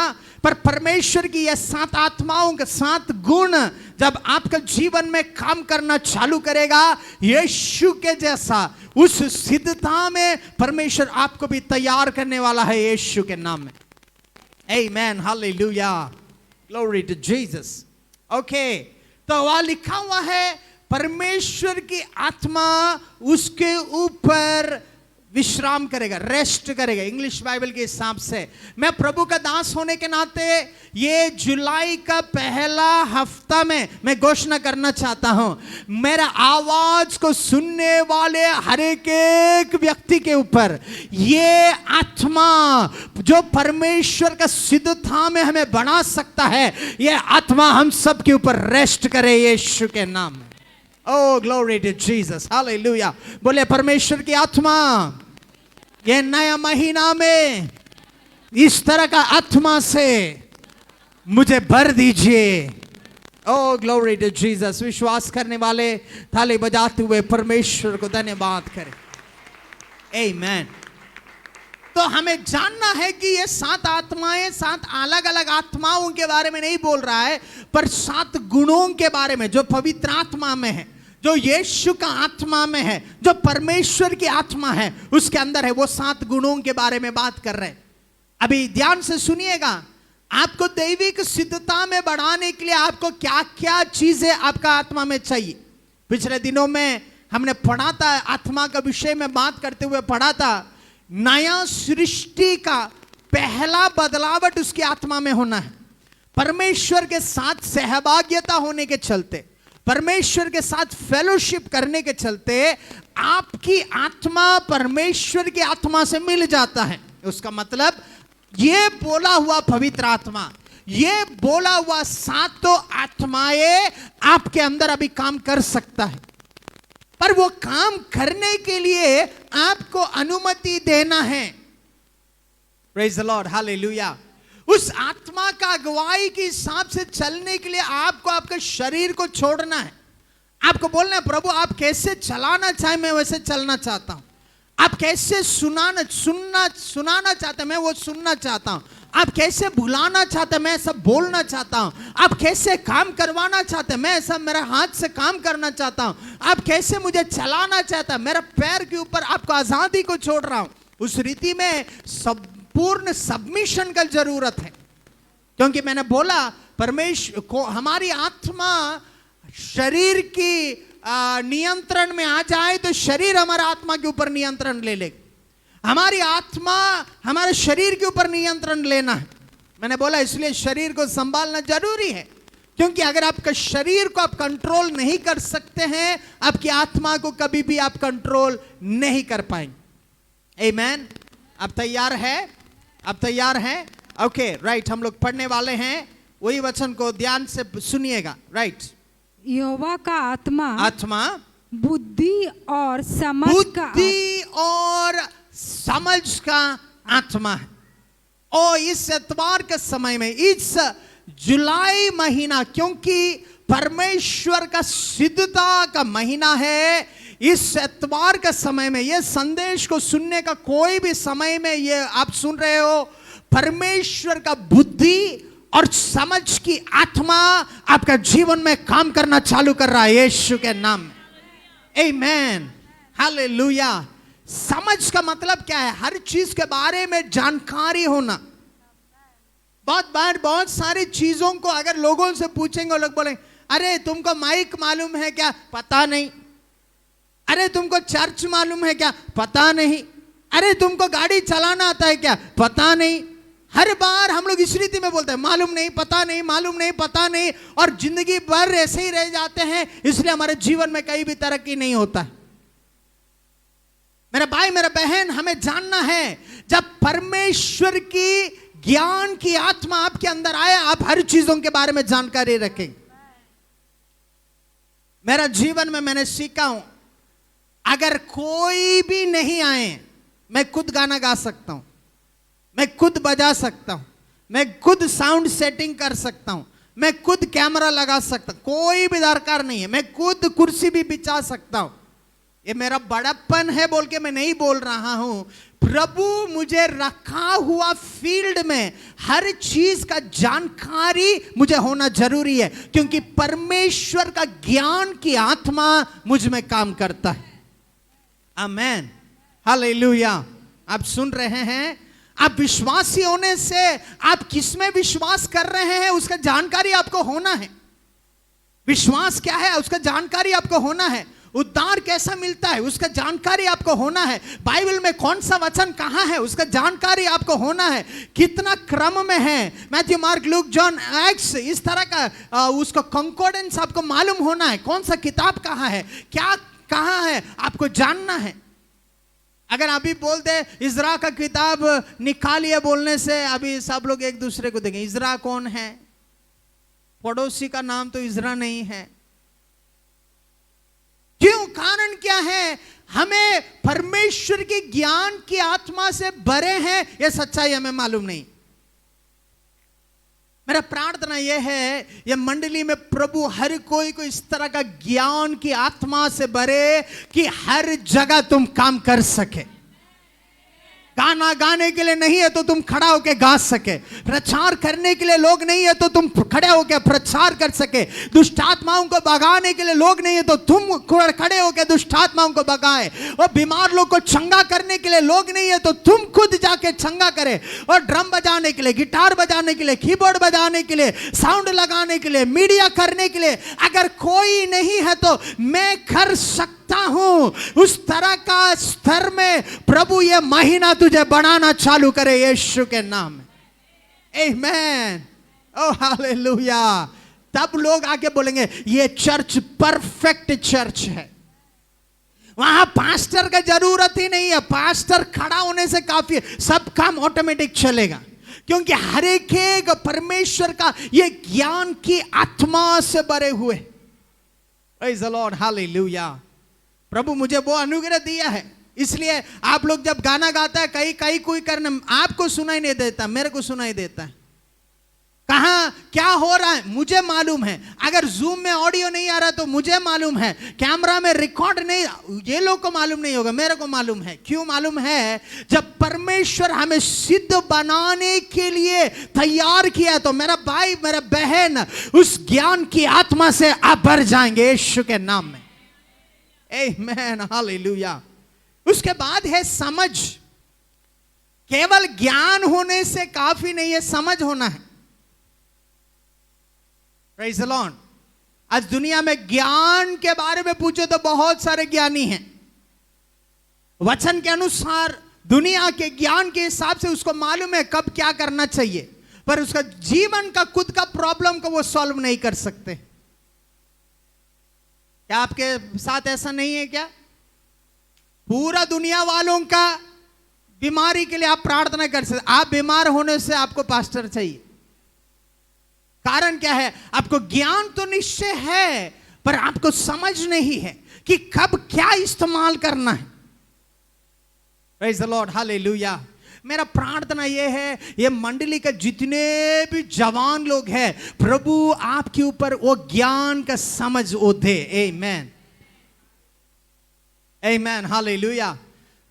पर परमेश्वर की ये 7 आत्माओं के 7 गुण जब आपका जीवन में काम करना चालू करेगा, यीशु के जैसा उस सिद्धता में परमेश्वर आपको भी तैयार करने वाला है, यीशु के नाम में। Amen, hallelujah, glory to Jesus. Okay, तो वहां लिखा हुआ है परमेश्वर की आत्मा उसके ऊपर विश्राम करेगा, रेस्ट करेगा। इंग्लिश बाइबल के हिसाब से मैं प्रभु का दास होने के नाते ये जुलाई का पहला हफ्ता में मैं घोषणा करना चाहता हूं, मेरा आवाज को सुनने वाले हर एक व्यक्ति के ऊपर ये आत्मा जो परमेश्वर का सिद्धता में हमें बना सकता है, ये आत्मा हम सब के ऊपर रेस्ट करे, यीशु के नाम में। Oh, glory to Jesus, hallelujah. बोले, परमेश्वर की आत्मा ये नया महीना में इस तरह का आत्मा से मुझे भर दीजिए। ओह, ग्लोरी टू जीसस। विश्वास करने वाले थाली बजाते हुए परमेश्वर को धन्यवाद करें। आमेन। तो हमें जानना है कि ये 7 आत्माएं 7 अलग अलग आत्माओं के बारे में नहीं बोल रहा है, पर 7 गुणों के बारे में जो पवित्र आत्मा में है, जो यीशु का आत्मा में है, जो परमेश्वर की आत्मा है उसके अंदर है, वो 7 गुणों के बारे में बात कर रहे हैं। अभी ध्यान से सुनिएगा, आपको दैविक सिद्धता में बढ़ाने के लिए आपको क्या क्या चीजें आपका आत्मा में चाहिए। पिछले दिनों में हमने पढ़ा था, आत्मा का विषय में बात करते हुए पढ़ा था, नया सृष्टि का पहला बदलावट उसकी आत्मा में होना है। परमेश्वर के साथ सहभागिता होने के चलते, परमेश्वर के साथ फेलोशिप करने के चलते आपकी आत्मा परमेश्वर की आत्मा से मिल जाता है। उसका मतलब ये बोला हुआ पवित्र आत्मा, ये बोला हुआ 7 आत्माएं आपके अंदर अभी काम कर सकता है, पर वो काम करने के लिए आपको अनुमति देना है। Praise the Lord, hallelujah. उस आत्मा का अगुवाई के हिसाब से चलने के लिए आपको आपके शरीर को छोड़ना है। आपको बोलना है, प्रभु आप कैसे चलाना चाहे मैं वैसे चलना चाहता हूं। आप कैसे सुनाना चाहते हैं, मैं वो सुनना चाहता हूं। आप कैसे बुलाना चाहते हैं, मैं सब बोलना चाहता हूं। आप कैसे काम करवाना चाहते हैं, मैं सब मेरा हाथ से काम करना चाहता हूं। आप कैसे मुझे चलाना चाहता है, मेरा पैर के ऊपर आपको आजादी को छोड़ रहा हूं। उस रीति में संपूर्ण सबमिशन का जरूरत है, क्योंकि मैंने बोला परमेश्वर को हमारी आत्मा शरीर की नियंत्रण में आ जाए तो शरीर हमारा आत्मा के ऊपर नियंत्रण ले ले। हमारी आत्मा हमारे शरीर के ऊपर नियंत्रण लेना है। मैंने बोला इसलिए शरीर को संभालना जरूरी है, क्योंकि अगर आपका शरीर को आप कंट्रोल नहीं कर सकते हैं, आपकी आत्मा को कभी भी आप कंट्रोल नहीं कर पाएंगे। आमीन। आप तैयार है? आप तैयार हैं? ओके राइट, हम लोग पढ़ने वाले हैं, वही वचन को ध्यान से सुनिएगा। राइट, यहोवा का आत्मा बुद्धि और समझ का आत्मा है। और इस एतवार के समय में, इस जुलाई महीना, क्योंकि परमेश्वर का सिद्धता का महीना है, इस एतवार के समय में, ये संदेश को सुनने का कोई भी समय में ये आप सुन रहे हो, परमेश्वर का बुद्धि और समझ की आत्मा आपका जीवन में काम करना चालू कर रहा है यीशु के नाम में। आमीन, हालेलुया। समझ का मतलब क्या है? हर चीज के बारे में जानकारी होना। बहुत बार बहुत सारी चीजों को अगर लोगों से पूछेंगे, लोग बोलेंगे अरे तुमको माइक मालूम है क्या? पता नहीं। अरे तुमको चर्च मालूम है क्या? पता नहीं। अरे तुमको गाड़ी चलाना आता है क्या? पता नहीं। हर बार हम लोग इस रीति में बोलते हैं मालूम नहीं, पता नहीं, मालूम नहीं, पता नहीं, और जिंदगी भर ऐसे ही रह जाते हैं। इसलिए हमारे जीवन में कहीं भी तरक्की नहीं होता है। मेरा भाई, मेरा बहन, हमें जानना है, जब परमेश्वर की ज्ञान की आत्मा आपके अंदर आए, आप हर चीजों के बारे में जानकारी रखें। मेरा जीवन में मैंने सीखा हूं, अगर कोई भी नहीं आए, मैं खुद गाना गा सकता हूं, मैं खुद बजा सकता हूं, मैं खुद साउंड सेटिंग कर सकता हूं, मैं खुद कैमरा लगा सकता हूं, कोई भी दरकार नहीं है। मैं खुद कुर्सी भी बिछा सकता हूं। ये मेरा बड़प्पन है बोल के मैं नहीं बोल रहा हूं। प्रभु मुझे रखा हुआ फील्ड में हर चीज का जानकारी मुझे होना जरूरी है, क्योंकि परमेश्वर का ज्ञान की आत्मा मुझ में काम करता है। आमेन, हालेलुया। आप सुन रहे हैं? आप विश्वासी होने से आप किसमें विश्वास कर रहे हैं उसका जानकारी आपको होना है। विश्वास क्या है उसका जानकारी आपको होना है। उद्धार कैसा मिलता है उसका जानकारी आपको होना है। बाइबल में कौन सा वचन कहां है उसका जानकारी आपको होना है। कितना क्रम में है, Matthew, mark, look, John, acts, इस तरह का उसका कंकॉर्डेंस आपको मालूम होना है। कौन सा किताब कहां है, क्या कहां है, आपको जानना है। अगर अभी बोल दे इज़रा का किताब निकालिए बोलने से अभी सब लोग एक दूसरे को देखें, इज़रा कौन है? पड़ोसी का नाम तो इज़रा नहीं है। क्यों? कारण क्या है? हमें परमेश्वर की ज्ञान की आत्मा से भरे हैं, यह सच्चाई हमें मालूम नहीं। मेरा प्रार्थना यह है, यह मंडली में प्रभु हर कोई को इस तरह का ज्ञान की आत्मा से भरे कि हर जगह तुम काम कर सके। गाना गाने के लिए नहीं है तो तुम खड़ा होकर गा सके। प्रचार करने के लिए लोग नहीं है तो तुम खड़े होकर प्रचार कर सके। दुष्ट आत्माओं को भगाने के लिए लोग नहीं है तो तुम खड़े होकर दुष्ट आत्माओं को भगाए। और बीमार लोग को चंगा करने के लिए लोग नहीं है तो तुम खुद जाके चंगा करे। और ड्रम बजाने के लिए, गिटार बजाने के लिए, कीबोर्ड बजाने के लिए, साउंड लगाने के लिए, मीडिया करने के लिए अगर कोई नहीं है तो मैं कर सकता हूं। उस तरह का स्तर में प्रभु ये महीना तुझे बढ़ाना चालू करे यीशु के नाम में। आमेन, ओ हालेलुया। तब लोग आके बोलेंगे ये चर्च परफेक्ट चर्च है। वहां पास्टर का जरूरत ही नहीं है, पास्टर खड़ा होने से काफी है, सब काम ऑटोमेटिक चलेगा, क्योंकि हर एक परमेश्वर का ये ज्ञान की आत्मा से भरे हुए। Praise the Lord, hallelujah. प्रभु मुझे वो अनुग्रह दिया है, इसलिए आप लोग जब गाना गाता है कहीं कोई करना आपको सुनाई नहीं देता, मेरे को सुनाई देता है। कहां क्या हो रहा है मुझे मालूम है, अगर जूम में ऑडियो नहीं आ रहा तो मुझे मालूम है, कैमरा में रिकॉर्ड नहीं, ये लोग को मालूम नहीं होगा, मेरे को मालूम है। क्यों मालूम है? जब परमेश्वर हमें सिद्ध बनाने के लिए तैयार किया तो मेरा भाई मेरा बहन उस ज्ञान की आत्मा से आप भर जाएंगे यीशु के नाम में। आमीन, हालेलुया। उसके बाद है समझ। केवल ज्ञान होने से काफी नहीं है, समझ होना है। Praise the Lord. आज दुनिया में ज्ञान के बारे में पूछो तो बहुत सारे ज्ञानी हैं। वचन के अनुसार दुनिया के ज्ञान के हिसाब से उसको मालूम है कब क्या करना चाहिए, पर उसका जीवन का खुद का प्रॉब्लम को वो सॉल्व नहीं कर सकते। क्या आपके साथ ऐसा नहीं है क्या? पूरा दुनिया वालों का बीमारी के लिए आप प्रार्थना कर सकते, आप बीमार होने से आपको पास्टर चाहिए। कारण क्या है? आपको ज्ञान तो निश्चय है पर आपको समझ नहीं है कि कब क्या इस्तेमाल करना है। Praise the Lord, hallelujah. मेरा प्रार्थना यह है, ये मंडली के जितने भी जवान लोग हैं, प्रभु आपके ऊपर वो ज्ञान का समझ वो दे। आमीन, आमीन, हालेलुया।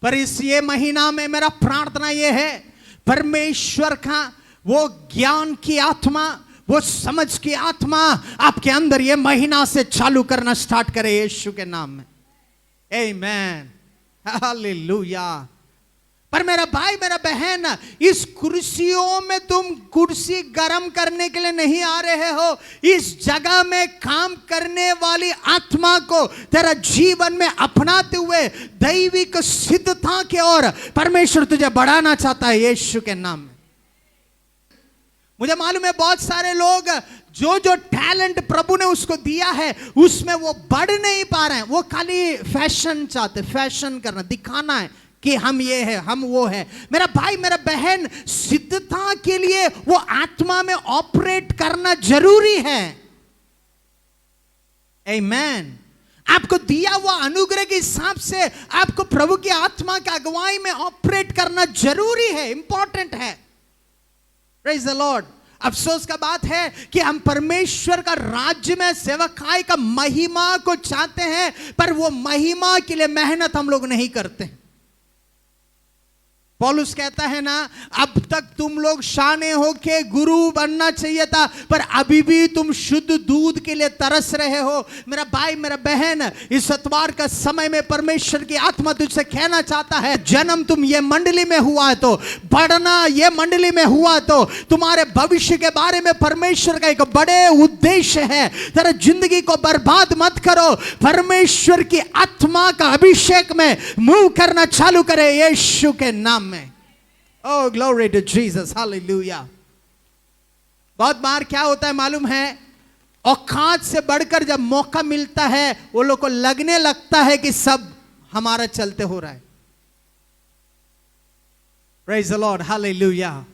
पर इस ये महीना में मेरा प्रार्थना यह है, परमेश्वर का वो ज्ञान की आत्मा, वो समझ की आत्मा आपके अंदर ये महीना से चालू करना स्टार्ट करे यीशु के नाम में। आमीन, हालेलुया। पर मेरा भाई मेरा बहन, इस कुर्सियों में तुम कुर्सी गर्म करने के लिए नहीं आ रहे हो, इस जगह में काम करने वाली आत्मा को तेरा जीवन में अपनाते हुए दैविक सिद्धता की ओर परमेश्वर तुझे बढ़ाना चाहता है यीशु के नाम में। मुझे मालूम है बहुत सारे लोग जो जो टैलेंट प्रभु ने उसको दिया है उसमें वो बढ़ नहीं पा रहे हैं। वो खाली फैशन चाहते, फैशन करना, दिखाना है कि हम ये है, हम वो है। मेरा भाई मेरा बहन, सिद्धता के लिए वो आत्मा में ऑपरेट करना जरूरी है। आमीन। आपको दिया हुआ अनुग्रह के हिसाब से आपको प्रभु की आत्मा की अगुवाई में ऑपरेट करना जरूरी है, इंपॉर्टेंट है। Praise the Lord. अफसोस का बात है कि हम परमेश्वर का राज्य में सेवकाई का महिमा को चाहते हैं, पर वो महिमा के लिए मेहनत हम लोग नहीं करते। पौलुस कहता है ना, अब तक तुम लोग शाने होके गुरु बनना चाहिए था, पर अभी भी तुम शुद्ध दूध के लिए तरस रहे हो। मेरा भाई मेरा बहन, इस इतवार का समय में परमेश्वर की आत्मा तुझसे कहना चाहता है, जन्म तुम ये मंडली में हुआ है तो बढ़ना ये मंडली में हुआ तो तुम्हारे भविष्य के बारे में परमेश्वर का एक बड़े उद्देश्य है। तेरा जिंदगी को बर्बाद मत करो, परमेश्वर की आत्मा का अभिषेक में मूव करना चालू करे यीशु के नाम में। Oh, glory to Jesus, hallelujah। बहुत बार क्या होता है मालूम है, औकात से बढ़कर जब मौका मिलता है वो लोग को लगने लगता है कि सब हमारा चलते हो रहा है। Praise the Lord, hallelujah।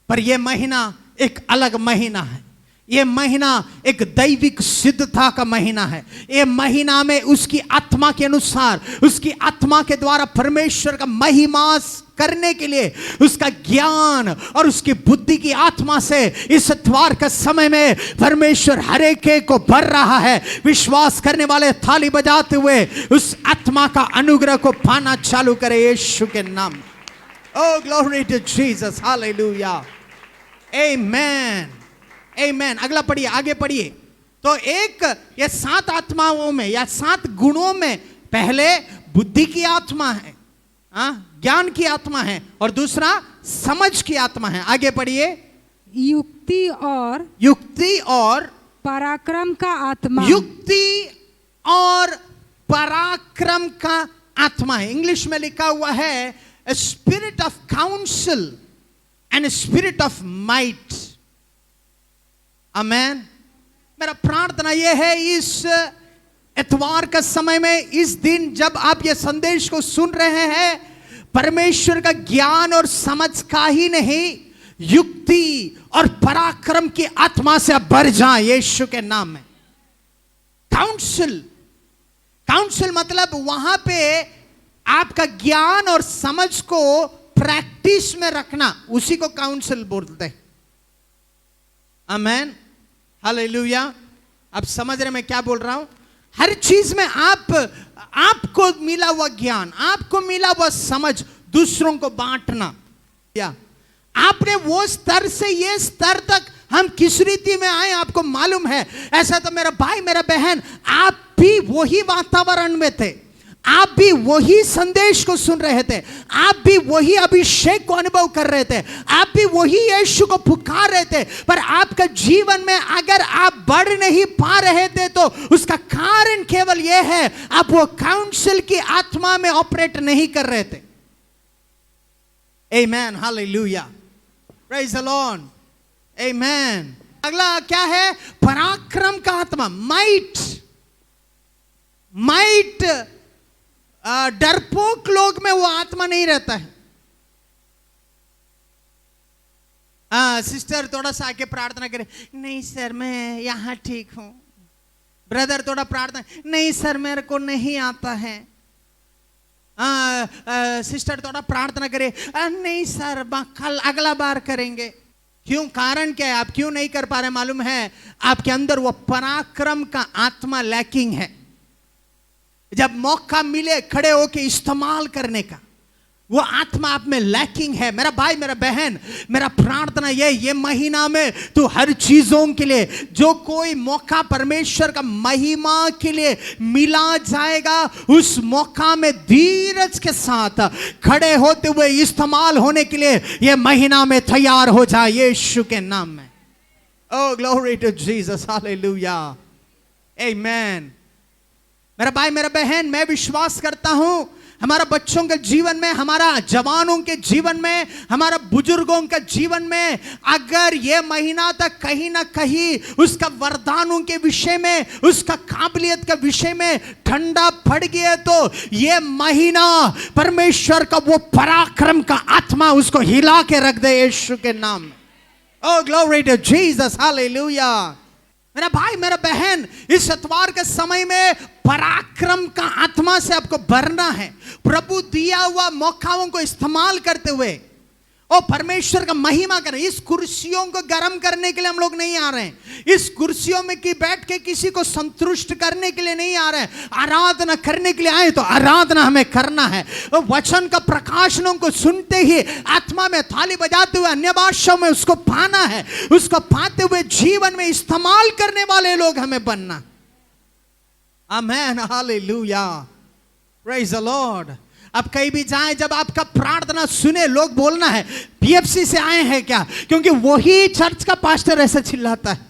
पर ये महीना एक अलग महीना है। ये महीना एक दैविक सिद्धता का महीना है। ये महीना में उसकी आत्मा के अनुसार, उसकी आत्मा के द्वारा परमेश्वर का महिमा करने के लिए उसका ज्ञान और उसकी बुद्धि की आत्मा से इस इतवार का समय में परमेश्वर हर एक को भर रहा है। विश्वास करने वाले थाली बजाते हुए उस आत्मा का अनुग्रह को पाना चालू करे यीशु के नाम। ओह ग्लोरी टू जीसस, हालेलुया, आमेन, आमेन। अगला पढ़िए, आगे पढ़िए। तो एक ये 7 आत्माओं में या 7 गुणों में पहले बुद्धि की आत्मा है, ज्ञान की आत्मा है, और दूसरा समझ की आत्मा है। आगे पढ़िए। युक्ति और पराक्रम का आत्मा। युक्ति और पराक्रम का आत्मा है। इंग्लिश में लिखा हुआ है spirit of counsel and spirit of might. Amen. मेरा प्रार्थना यह है, इस इतवार का समय में, इस दिन जब आप ये संदेश को सुन रहे हैं, परमेश्वर का ज्ञान और समझ का ही नहीं, युक्ति और पराक्रम की आत्मा से आप भर जाएं यीशु के नाम में। काउंसिल, काउंसिल मतलब वहां पे आपका ज्ञान और समझ को प्रैक्टिस में रखना, उसी को काउंसिल बोलते हैं। आमेन। हालेलुया। आप समझ रहे मैं क्या बोल रहा हूं? हर चीज में आपको मिला हुआ ज्ञान, आपको मिला हुआ समझ दूसरों को बांटना, या आपने वो स्तर से ये स्तर तक हम किस रीति में आए आपको मालूम है। ऐसा तो मेरा भाई मेरा बहन, आप भी वही वातावरण में थे, आप भी वही संदेश को सुन रहे थे, आप भी वही अभिषेक को अनुभव कर रहे थे, आप भी वही यीशु को पुकार रहे थे, पर आपका जीवन में अगर आप बढ़ नहीं पा रहे थे तो उसका कारण केवल यह है, आप वो काउंसिल की आत्मा में ऑपरेट नहीं कर रहे थे। आमेन, हालेलुया, प्रेज द लॉर्ड, आमेन। अगला क्या है? पराक्रम का आत्मा, माइट। डरपोक लोग में वो आत्मा नहीं रहता है। सिस्टर थोड़ा सा आके प्रार्थना करे, नहीं सर मैं यहां ठीक हूं। ब्रदर थोड़ा प्रार्थना, नहीं सर मेरे को नहीं आता है। सिस्टर थोड़ा प्रार्थना करे, नहीं सर कल अगला बार करेंगे। क्यों? कारण क्या है? आप क्यों नहीं कर पा रहे? मालूम है आपके अंदर वो पराक्रम का आत्मा लैकिंग है। जब मौका मिले खड़े होके इस्तेमाल करने का, वो आत्मा आप में लैकिंग है। मेरा भाई मेरा बहन, मेरा प्रार्थना ये महीना में तू हर चीजों के लिए, जो कोई मौका परमेश्वर का महिमा के लिए मिला जाएगा, उस मौका में धीरज के साथ खड़े होते हुए इस्तेमाल होने के लिए ये महीना में तैयार हो जाए यीशु के नाम में। Oh glory to Jesus, hallelujah, amen. मेरा भाई मेरा बहन, मैं विश्वास करता हूं हमारा बच्चों के जीवन में, हमारा जवानों के जीवन में, हमारा बुजुर्गों के जीवन में, अगर ये महीना तक कहीं ना कहीं उसका वरदानों के विषय में, उसका काबिलियत के विषय में ठंडा पड़ गया, तो ये महीना परमेश्वर का वो पराक्रम का आत्मा उसको हिला के रख दे यीशु के नाम में। Oh glory to Jesus, hallelujah. मेरा भाई मेरा बहन, इस इतवार के समय में पराक्रम का आत्मा से आपको भरना है। प्रभु दिया हुआ मौकाओं को इस्तेमाल करते हुए और परमेश्वर का महिमा करें। इस कुर्सियों को गर्म करने के लिए हम लोग नहीं आ रहे हैं, इस कुर्सियों में की बैठ के किसी को संतुष्ट करने के लिए नहीं आ रहे हैं। आराधना करने के लिए आए तो आराधना हमें करना है। वचन का प्रकाशनों को सुनते ही आत्मा में थाली बजाते हुए अन्य भाषाओं में उसको पाना है, उसको पाते हुए जीवन में इस्तेमाल करने वाले लोग हमें बनना। आमेन, हालेलुया, प्रेज द लॉर्ड। अब कहीं भी जाएं, जब आपका प्रार्थना सुने, लोग बोलना है पीएफसी से आए हैं क्या, क्योंकि वही चर्च का पास्टर ऐसा चिल्लाता है।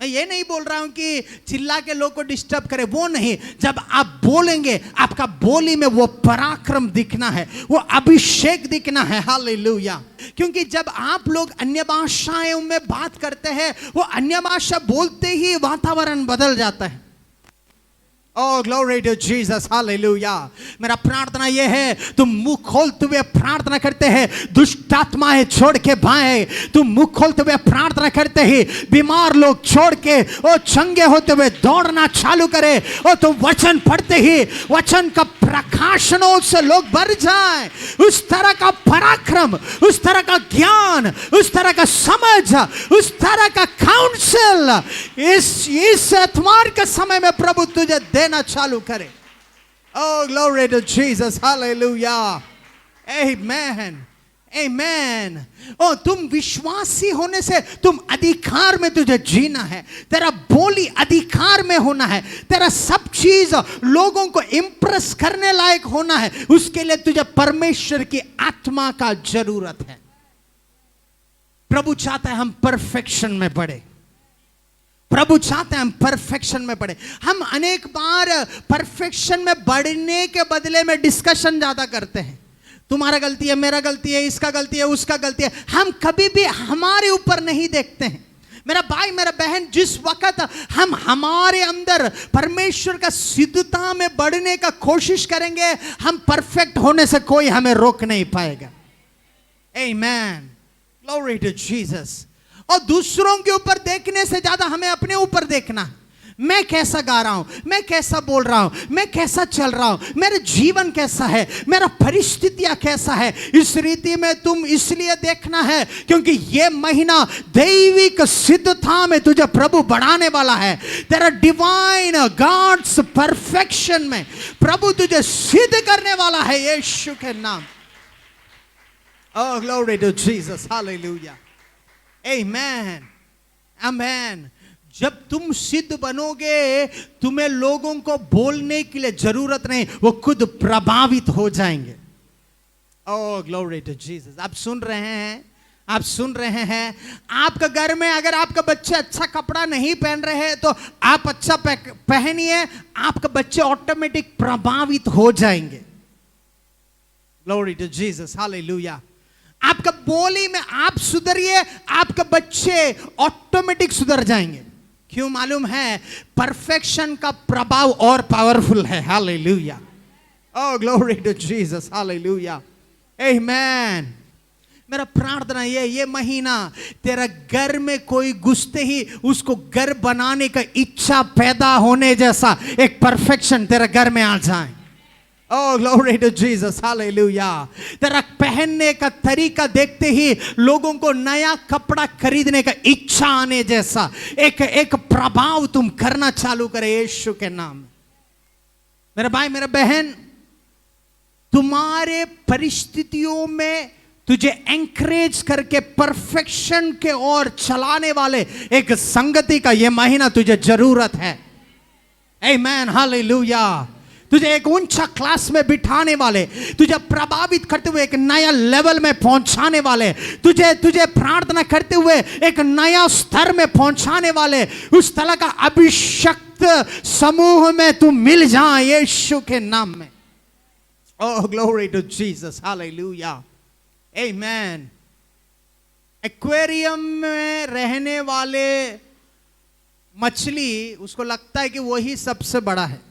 मैं ये नहीं बोल रहा हूं कि चिल्ला के लोग को डिस्टर्ब करे, वो नहीं। जब आप बोलेंगे, आपका बोली में वो पराक्रम दिखना है, वो अभिषेक दिखना है, हालेलुया। क्योंकि जब आप लोग अन्य भाषाओं में बात करते हैं, वो अन्य भाषा बोलते ही वातावरण बदल जाता है। Oh glory to Jesus, hallelujah. मेरा प्रार्थना यह है, तुम मुंह खोलते हुए प्रार्थना करते हैं, दुष्ट आत्माएं छोड़ के भाए। तुम मुंह खोलते हुए प्रार्थना करते ही बीमार लोग छोड़ के और चंगे होते हुए दौड़ना चालू करे। और तुम वचन पढ़ते ही वचन का प्रकाशनों से लोग भर जाए। उस तरह का पराक्रम, उस तरह का ज्ञान, उस तरह का समझ, उस तरह का काउंसिल इस इतवार के समय में प्रभु तुझे देना चालू करे। Oh glory to Jesus, hallelujah, amen, amen। और तुम विश्वासी होने से तुम अधिकार में तुझे जीना है, तेरा बोली अधिकार में होना है, तेरा सब चीज लोगों को इंप्रेस करने लायक होना है। उसके लिए तुझे परमेश्वर की आत्मा का जरूरत है। प्रभु चाहता है हम परफेक्शन में बढ़े, प्रभु चाहते हैं हम परफेक्शन में बढ़े। हम अनेक बार परफेक्शन में बढ़ने के बदले में डिस्कशन ज्यादा करते हैं। तुम्हारा गलती है, मेरा गलती है, इसका गलती है, उसका गलती है। हम कभी भी हमारे ऊपर नहीं देखते हैं। मेरा भाई मेरा बहन, जिस वक्त हम हमारे अंदर परमेश्वर का सिद्धता में बढ़ने का कोशिश करेंगे, हम परफेक्ट होने से कोई हमें रोक नहीं पाएगा। आमेन, ग्लोरी टू जीसस। और दूसरों के ऊपर देखने से ज्यादा हमें अपने ऊपर देखना। मैं कैसा गा रहा हूं, मैं कैसा बोल रहा हूं, मैं कैसा चल रहा हूं, मेरा जीवन कैसा है, मेरा परिस्थितियां कैसा है। इस रीति में तुम इसलिए देखना है क्योंकि ये महीना दैविक सिद्धता में तुझे प्रभु बढ़ाने वाला है। तेरा डिवाइन गॉड्स परफेक्शन में प्रभु तुझे सिद्ध करने वाला है यीशु के नाम। Oh, glory to Jesus. Hallelujah. Amen. Amen. जब तुम सिद्ध बनोगे तुम्हें लोगों को बोलने के लिए जरूरत नहीं, वो खुद प्रभावित हो जाएंगे। Oh, glory to Jesus. आप सुन रहे हैं, आप सुन रहे हैं। आपका घर में अगर आपका बच्चे अच्छा कपड़ा नहीं पहन रहे हैं तो आप अच्छा पहनिए, आपका बच्चे ऑटोमेटिक प्रभावित हो जाएंगे। Glory to Jesus. Hallelujah. आपका बोली में आप सुधरिए, आपके बच्चे ऑटोमेटिक सुधर जाएंगे। क्यों मालूम है? परफेक्शन का प्रभाव और पावरफुल है। Hallelujah. Oh glory to Jesus. Hallelujah. Amen. मेरा प्रार्थना ये महीना तेरा घर में कोई घुसते ही उसको घर बनाने का इच्छा पैदा होने जैसा एक परफेक्शन तेरा घर में आ जाए। Oh, glory to Jesus. Hallelujah. तेरा पहनने का तरीका देखते ही लोगों को नया कपड़ा खरीदने का इच्छा आने जैसा एक प्रभाव तुम करना चालू करे यीशु के नाम में। मेरा भाई, मेरा बहन, तुम्हारे परिस्थितियों में तुझे एंकरेज करके परफेक्शन के ओर चलाने वाले एक संगति का ये महीना तुझे जरूरत है। आमेन। हालेलुया। तुझे एक ऊंचा क्लास में बिठाने वाले, तुझे प्रभावित करते हुए एक नया लेवल में पहुंचाने वाले, तुझे प्रार्थना करते हुए एक नया स्तर में पहुंचाने वाले उस तरह का अभिषिक्त समूह में तू मिल जा यीशु के नाम में। Oh glory to Jesus. Hallelujah. Amen. Aquarium में रहने वाले मछली उसको लगता है कि वही सबसे बड़ा है,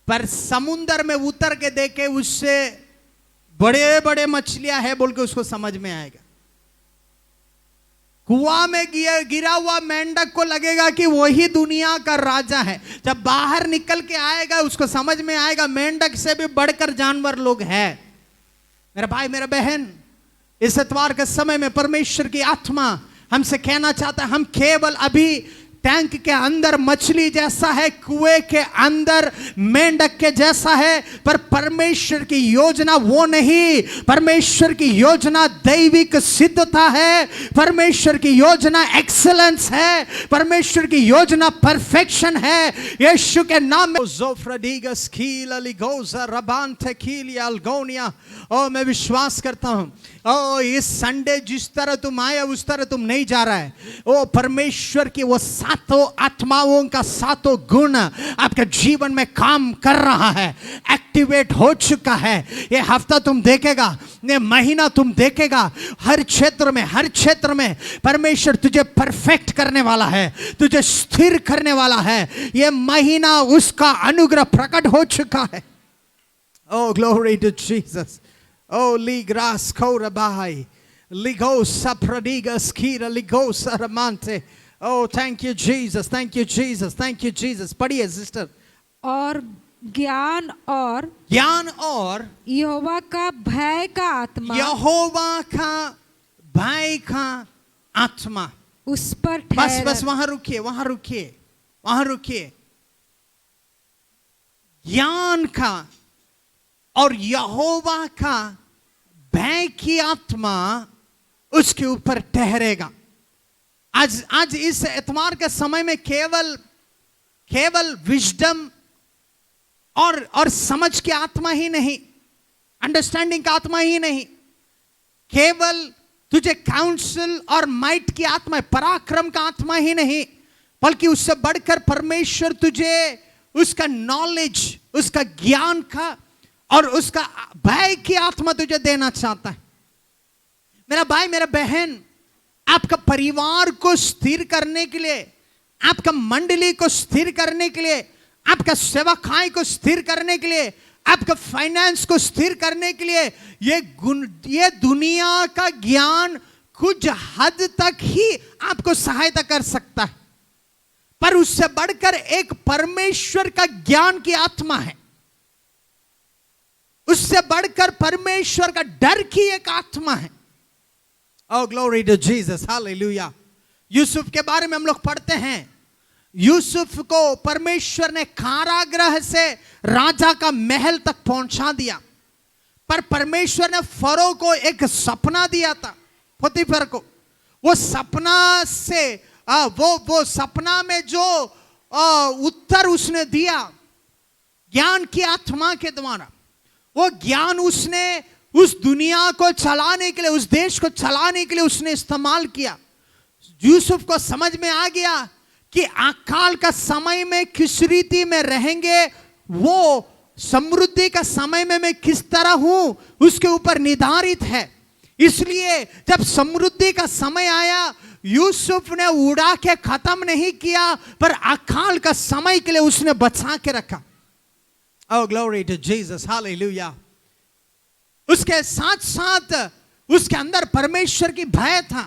पर समुंदर में उतर के देखे उससे बड़े बड़े मछलियां हैं बोल के उसको समझ में आएगा। कुआं में गिरा हुआ मेंढक को लगेगा कि वही दुनिया का राजा है। जब बाहर निकल के आएगा उसको समझ में आएगा मेंढक से भी बढ़कर जानवर लोग हैं। मेरा भाई, मेरा बहन, इस इतवार के समय में परमेश्वर की आत्मा हमसे कहना चाहता है, हम केवल अभी टैंक के अंदर मछली जैसा है, कुएं के अंदर मेंढक के जैसा है, पर परमेश्वर की योजना वो नहीं। परमेश्वर की योजना दैविक सिद्धता है, परमेश्वर की योजना एक्सेलेंस है, परमेश्वर की योजना परफेक्शन है। यीशु के नाम में जोफ्रडीगस कील अलिगोजा रबांते कीलिया अल्गोनिया। ओ मैं विश्वास करता हूं, ओ इस संडे जिस तरह तुम आए उस तरह तुम नहीं जा रहा है। ओ परमेश्वर की वो सातों आत्माओं का सातों गुण आपके जीवन में काम कर रहा है, एक्टिवेट हो चुका है। ये हफ्ता तुम देखेगा, ये महीना तुम देखेगा, हर क्षेत्र में परमेश्वर तुझे परफेक्ट करने वाला है, तुझे स्थिर करने वाला है। ये महीना उसका अनुग्रह प्रकट हो चुका है। Oh, glory to Jesus. Oh, ligras korabai, ligos sapradigas kira ligos aramante. Oh, thank you Jesus, thank you Jesus, thank you Jesus. पढ़िए सिस्टर। और ज्ञान और यहोवा का भय का आत्मा, यहोवा का भय का आत्मा उस पर ठहरा। बस वहां रुकिए। ज्ञान का और यहोवा का भय की आत्मा उसके ऊपर ठहरेगा। आज इस इतवार के समय में केवल विजडम और समझ की आत्मा ही नहीं, अंडरस्टैंडिंग का आत्मा ही नहीं, केवल तुझे काउंसिल और माइट की आत्मा, पराक्रम का आत्मा ही नहीं, बल्कि उससे बढ़कर परमेश्वर तुझे उसका नॉलेज, उसका ज्ञान का और उसका भय की आत्मा तुझे देना चाहता है। मेरा भाई, मेरा बहन, आपका परिवार को स्थिर करने के लिए, आपका मंडली को स्थिर करने के लिए, आपका सेवकाई को स्थिर करने के लिए, आपका फाइनेंस को स्थिर करने के लिए ये दुनिया का ज्ञान कुछ हद तक ही आपको सहायता कर सकता है, पर उससे बढ़कर एक परमेश्वर का ज्ञान की आत्मा है, उससे बढ़कर परमेश्वर का डर की एक आत्मा है। Oh glory to Jesus, hallelujah. Yusuf के बारे में हम लोग पढ़ते हैं, यूसुफ को परमेश्वर ने कारागृह से राजा का महल तक पहुंचा दिया, पर परमेश्वर ने फरो को एक सपना दिया था, पोतीफर को। वो सपना से वो सपना में जो उत्तर उसने दिया ज्ञान की आत्मा के द्वारा, वो ज्ञान उसने उस दुनिया को चलाने के लिए, उस देश को चलाने के लिए उसने इस्तेमाल किया। यूसुफ को समझ में आ गया कि अकाल का समय में किस रीति में रहेंगे, वो समृद्धि का समय में मैं किस तरह हूं उसके ऊपर निर्धारित है। इसलिए जब समृद्धि का समय आया, यूसुफ ने उड़ा के खत्म नहीं किया, पर अकाल का समय के लिए उसने बचा के रखा। ओह ग्लोरी टू जीसस, हालेलुया। उसके साथ साथ उसके अंदर परमेश्वर की भय था,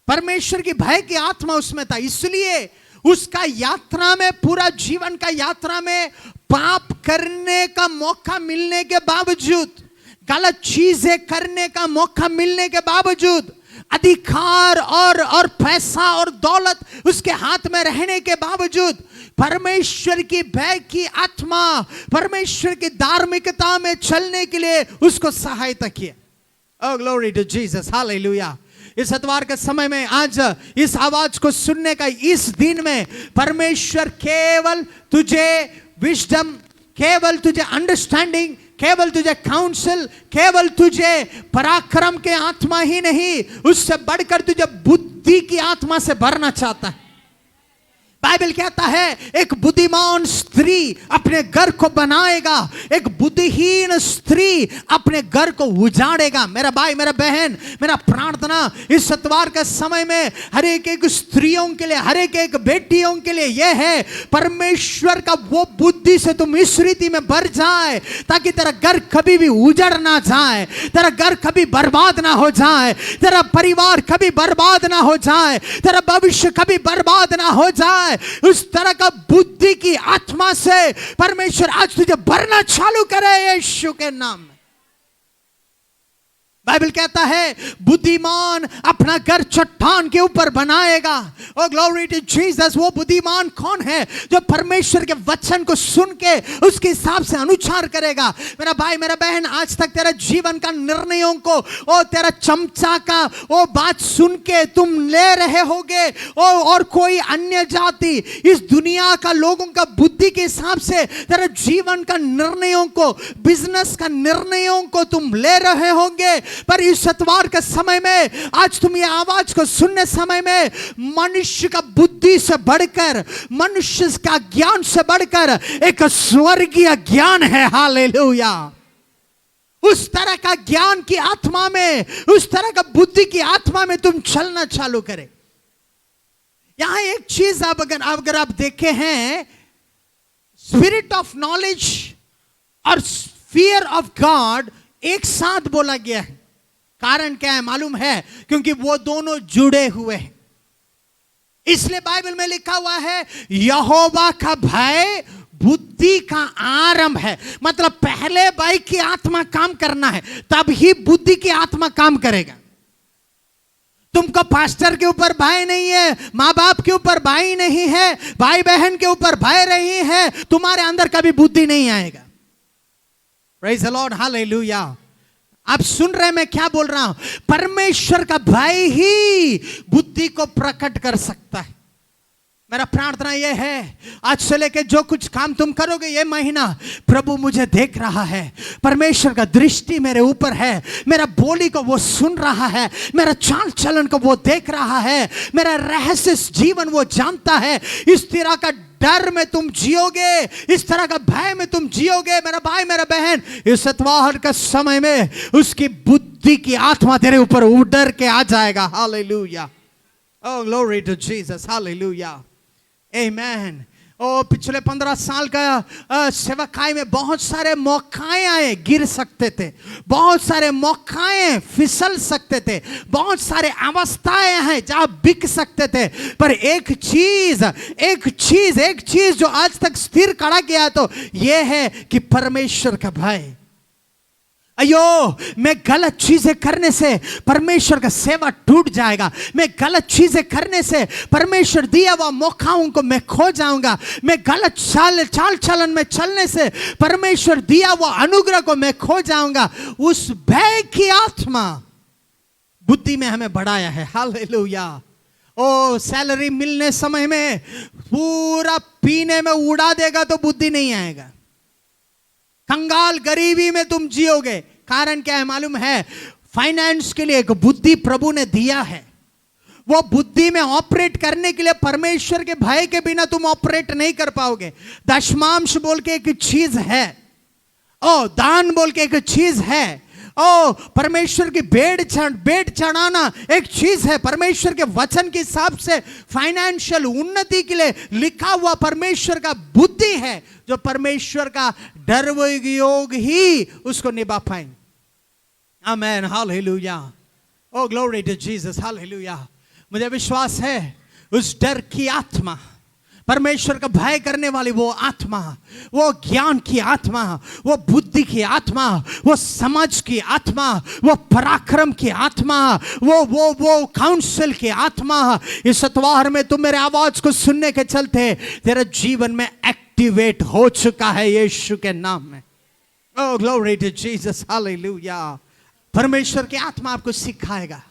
परमेश्वर की भय की आत्मा उसमें था। इसलिए उसका यात्रा में, पूरा जीवन का यात्रा में पाप करने का मौका मिलने के बावजूद, गलत चीजें करने का मौका मिलने के बावजूद, अधिकार और पैसा और दौलत उसके हाथ में रहने के बावजूद, परमेश्वर की भय की आत्मा, परमेश्वर की धार्मिकता में चलने के लिए उसको सहायता किया। ओह ग्लोरी टू जीसस, हालेलुया। इस इतवार के समय में, आज इस आवाज को सुनने का इस दिन में, परमेश्वर केवल तुझे विजडम, केवल तुझे अंडरस्टैंडिंग, केवल तुझे काउंसिल, केवल तुझे पराक्रम के आत्मा ही नहीं, उससे बढ़कर तुझे बुद्धि की आत्मा से भरना चाहता है। बाइबल कहता है एक बुद्धिमान स्त्री अपने घर को बनाएगा, एक बुद्धिहीन स्त्री अपने घर को उजाड़ेगा। मेरा भाई, मेरा बहन, मेरा प्रार्थना इस इतवार के समय में हर एक स्त्रियों के लिए, हर एक बेटियों के लिए यह है, परमेश्वर का वो बुद्धि से तुम इस रीति में भर जाए ताकि तेरा घर कभी भी उजड़ ना जाए, तेरा घर कभी बर्बाद ना हो जाए, तेरा परिवार कभी बर्बाद ना हो जाए, तेरा भविष्य कभी बर्बाद ना हो जाए। उस तरह का बुद्धि की आत्मा से परमेश्वर आज तुझे भरना चालू करे यीशु के नाम में। बाइबल कहता है बुद्धिमान अपना घर चट्टान के ऊपर बनाएगा। ओ ग्लोरी टू जीसस। वो बुद्धिमान कौन है? जो परमेश्वर के वचन को सुन के उसके हिसाब से अनुसार करेगा। मेरा भाई, मेरा बहन, आज तक तेरा जीवन का निर्णयों को ओ तेरा चमचा का ओ बात सुन के तुम ले रहे होगे, और कोई अन्य जाति, इस दुनिया का लोगों का बुद्धि के हिसाब से तेरा जीवन का निर्णयों को, बिजनेस का निर्णयों को तुम ले रहे होंगे। पर इस इतवार के समय में, आज तुम ये आवाज को सुनने समय में, मनुष्य का बुद्धि से बढ़कर, मनुष्य का ज्ञान से बढ़कर एक स्वर्गीय ज्ञान है। हालेलुया। उस तरह का ज्ञान की आत्मा में, उस तरह का बुद्धि की आत्मा में तुम चलना चालू करें। यहां एक चीज अगर आप देखे हैं, स्पिरिट ऑफ नॉलेज और फियर ऑफ गॉड एक साथ बोला गया है। कारण क्या है मालूम है? क्योंकि वो दोनों जुड़े हुए हैं। इसलिए बाइबल में लिखा हुआ है यहोवा का भय बुद्धि का आरंभ है। मतलब पहले भय की आत्मा काम करना है, तब ही बुद्धि की आत्मा काम करेगा। तुमको पास्टर के ऊपर भय नहीं है, माँ बाप के ऊपर भय नहीं है, भाई बहन के ऊपर भय नहीं है, तुम्हारे अंदर कभी बुद्धि नहीं आएगा। Praise the Lord, hallelujah. आप सुन रहे हैं मैं क्या बोल रहा हूं? परमेश्वर का भय ही बुद्धि को प्रकट कर सकता है। मेरा प्रार्थना यह है, आज से लेके जो कुछ काम तुम करोगे ये महीना, प्रभु मुझे देख रहा है, परमेश्वर का दृष्टि मेरे ऊपर है, मेरा बोली को वो सुन रहा है, मेरा चाल चलन को वो देख रहा है, मेरा रहस्य जीवन वो जानता है। इस तरह का डर में तुम जियोगे, इस तरह का भय में तुम जियोगे। मेरा भाई, मेरा बहन, इस इतवार का समय में उसकी बुद्धि की आत्मा तेरे ऊपर उतर के आ जाएगा। Hallelujah. Oh glory to Jesus, hallelujah, amen. पिछले 15 साल का सेवकाई में बहुत सारे मौकाएं आए, गिर सकते थे, बहुत सारे मौकाएं फिसल सकते थे, बहुत सारे अवस्थाएं हैं जहां बिक सकते थे, पर एक चीज जो आज तक स्थिर खड़ा किया तो यह है कि परमेश्वर का भय। अयो, मैं गलत चीजें करने से परमेश्वर का सेवा टूट जाएगा, मैं गलत चीजें करने से परमेश्वर दिया हुआ मौकाओं को मैं खो जाऊंगा, मैं गलत चाल चलन में चलने से परमेश्वर दिया हुआ अनुग्रह को मैं खो जाऊंगा। उस भय की आत्मा बुद्धि में हमें बढ़ाया है। हालेलुया। ओ, सैलरी मिलने समय में पूरा पीने में उड़ा देगा तो बुद्धि नहीं आएगा। कंगाल गरीबी में तुम जियोगे। कारण क्या है मालूम है? फाइनेंस के लिए एक बुद्धि प्रभु ने दिया है। वो बुद्धि में ऑपरेट करने के लिए परमेश्वर के भय के बिना तुम ऑपरेट नहीं कर पाओगे। दशमांश बोल के एक चीज है, ओ दान बोल के एक चीज है, ओ परमेश्वर की भेंट चढ़ाना एक चीज है। परमेश्वर के वचन के हिसाब से फाइनेंशियल उन्नति के लिए लिखा हुआ परमेश्वर का बुद्धि है, जो परमेश्वर का डर व योग ही उसको निभा पाए। Amen, hallelujah. Oh glory to Jesus, hallelujah. मुझे विश्वास है उस डर की आत्मा, परमेश्वर का भय करने वाली वो आत्मा, वो ज्ञान की आत्मा, वो बुद्धि की आत्मा, वो समझ की आत्मा, वो पराक्रम की आत्मा, वो काउंसिल की आत्मा इस इतवार में तुम मेरे आवाज को सुनने के चलते तेरे जीवन में एक्टिवेट हो चुका है यीशु के नाम में। Oh glory to Jesus, hallelujah. परमेश्वर की आत्मा आपको सिखाएगा,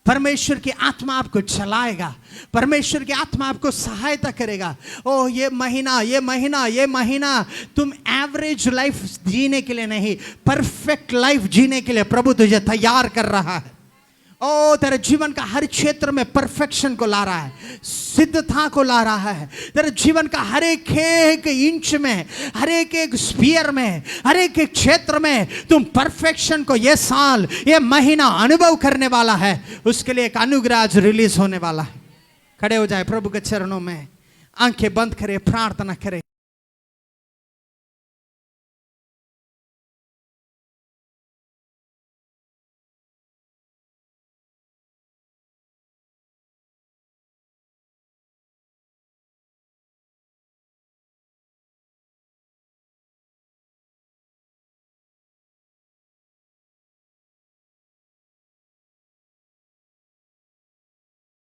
परमेश्वर की आत्मा आपको चलाएगा, परमेश्वर की आत्मा आपको सहायता करेगा। ओह ये महीना तुम एवरेज लाइफ जीने के लिए नहीं, परफेक्ट लाइफ जीने के लिए प्रभु तुझे तैयार कर रहा है। ओ तेरे जीवन का हर क्षेत्र में परफेक्शन को ला रहा है, सिद्धता को ला रहा है। तेरे जीवन का हर एक इंच में, हर एक स्फीयर में, हर एक क्षेत्र में तुम परफेक्शन को ये साल, ये महीना अनुभव करने वाला है। उसके लिए एक अनुग्रह आज रिलीज होने वाला है। खड़े हो जाए प्रभु के चरणों में, आंखें बंद करें, प्रार्थना करें।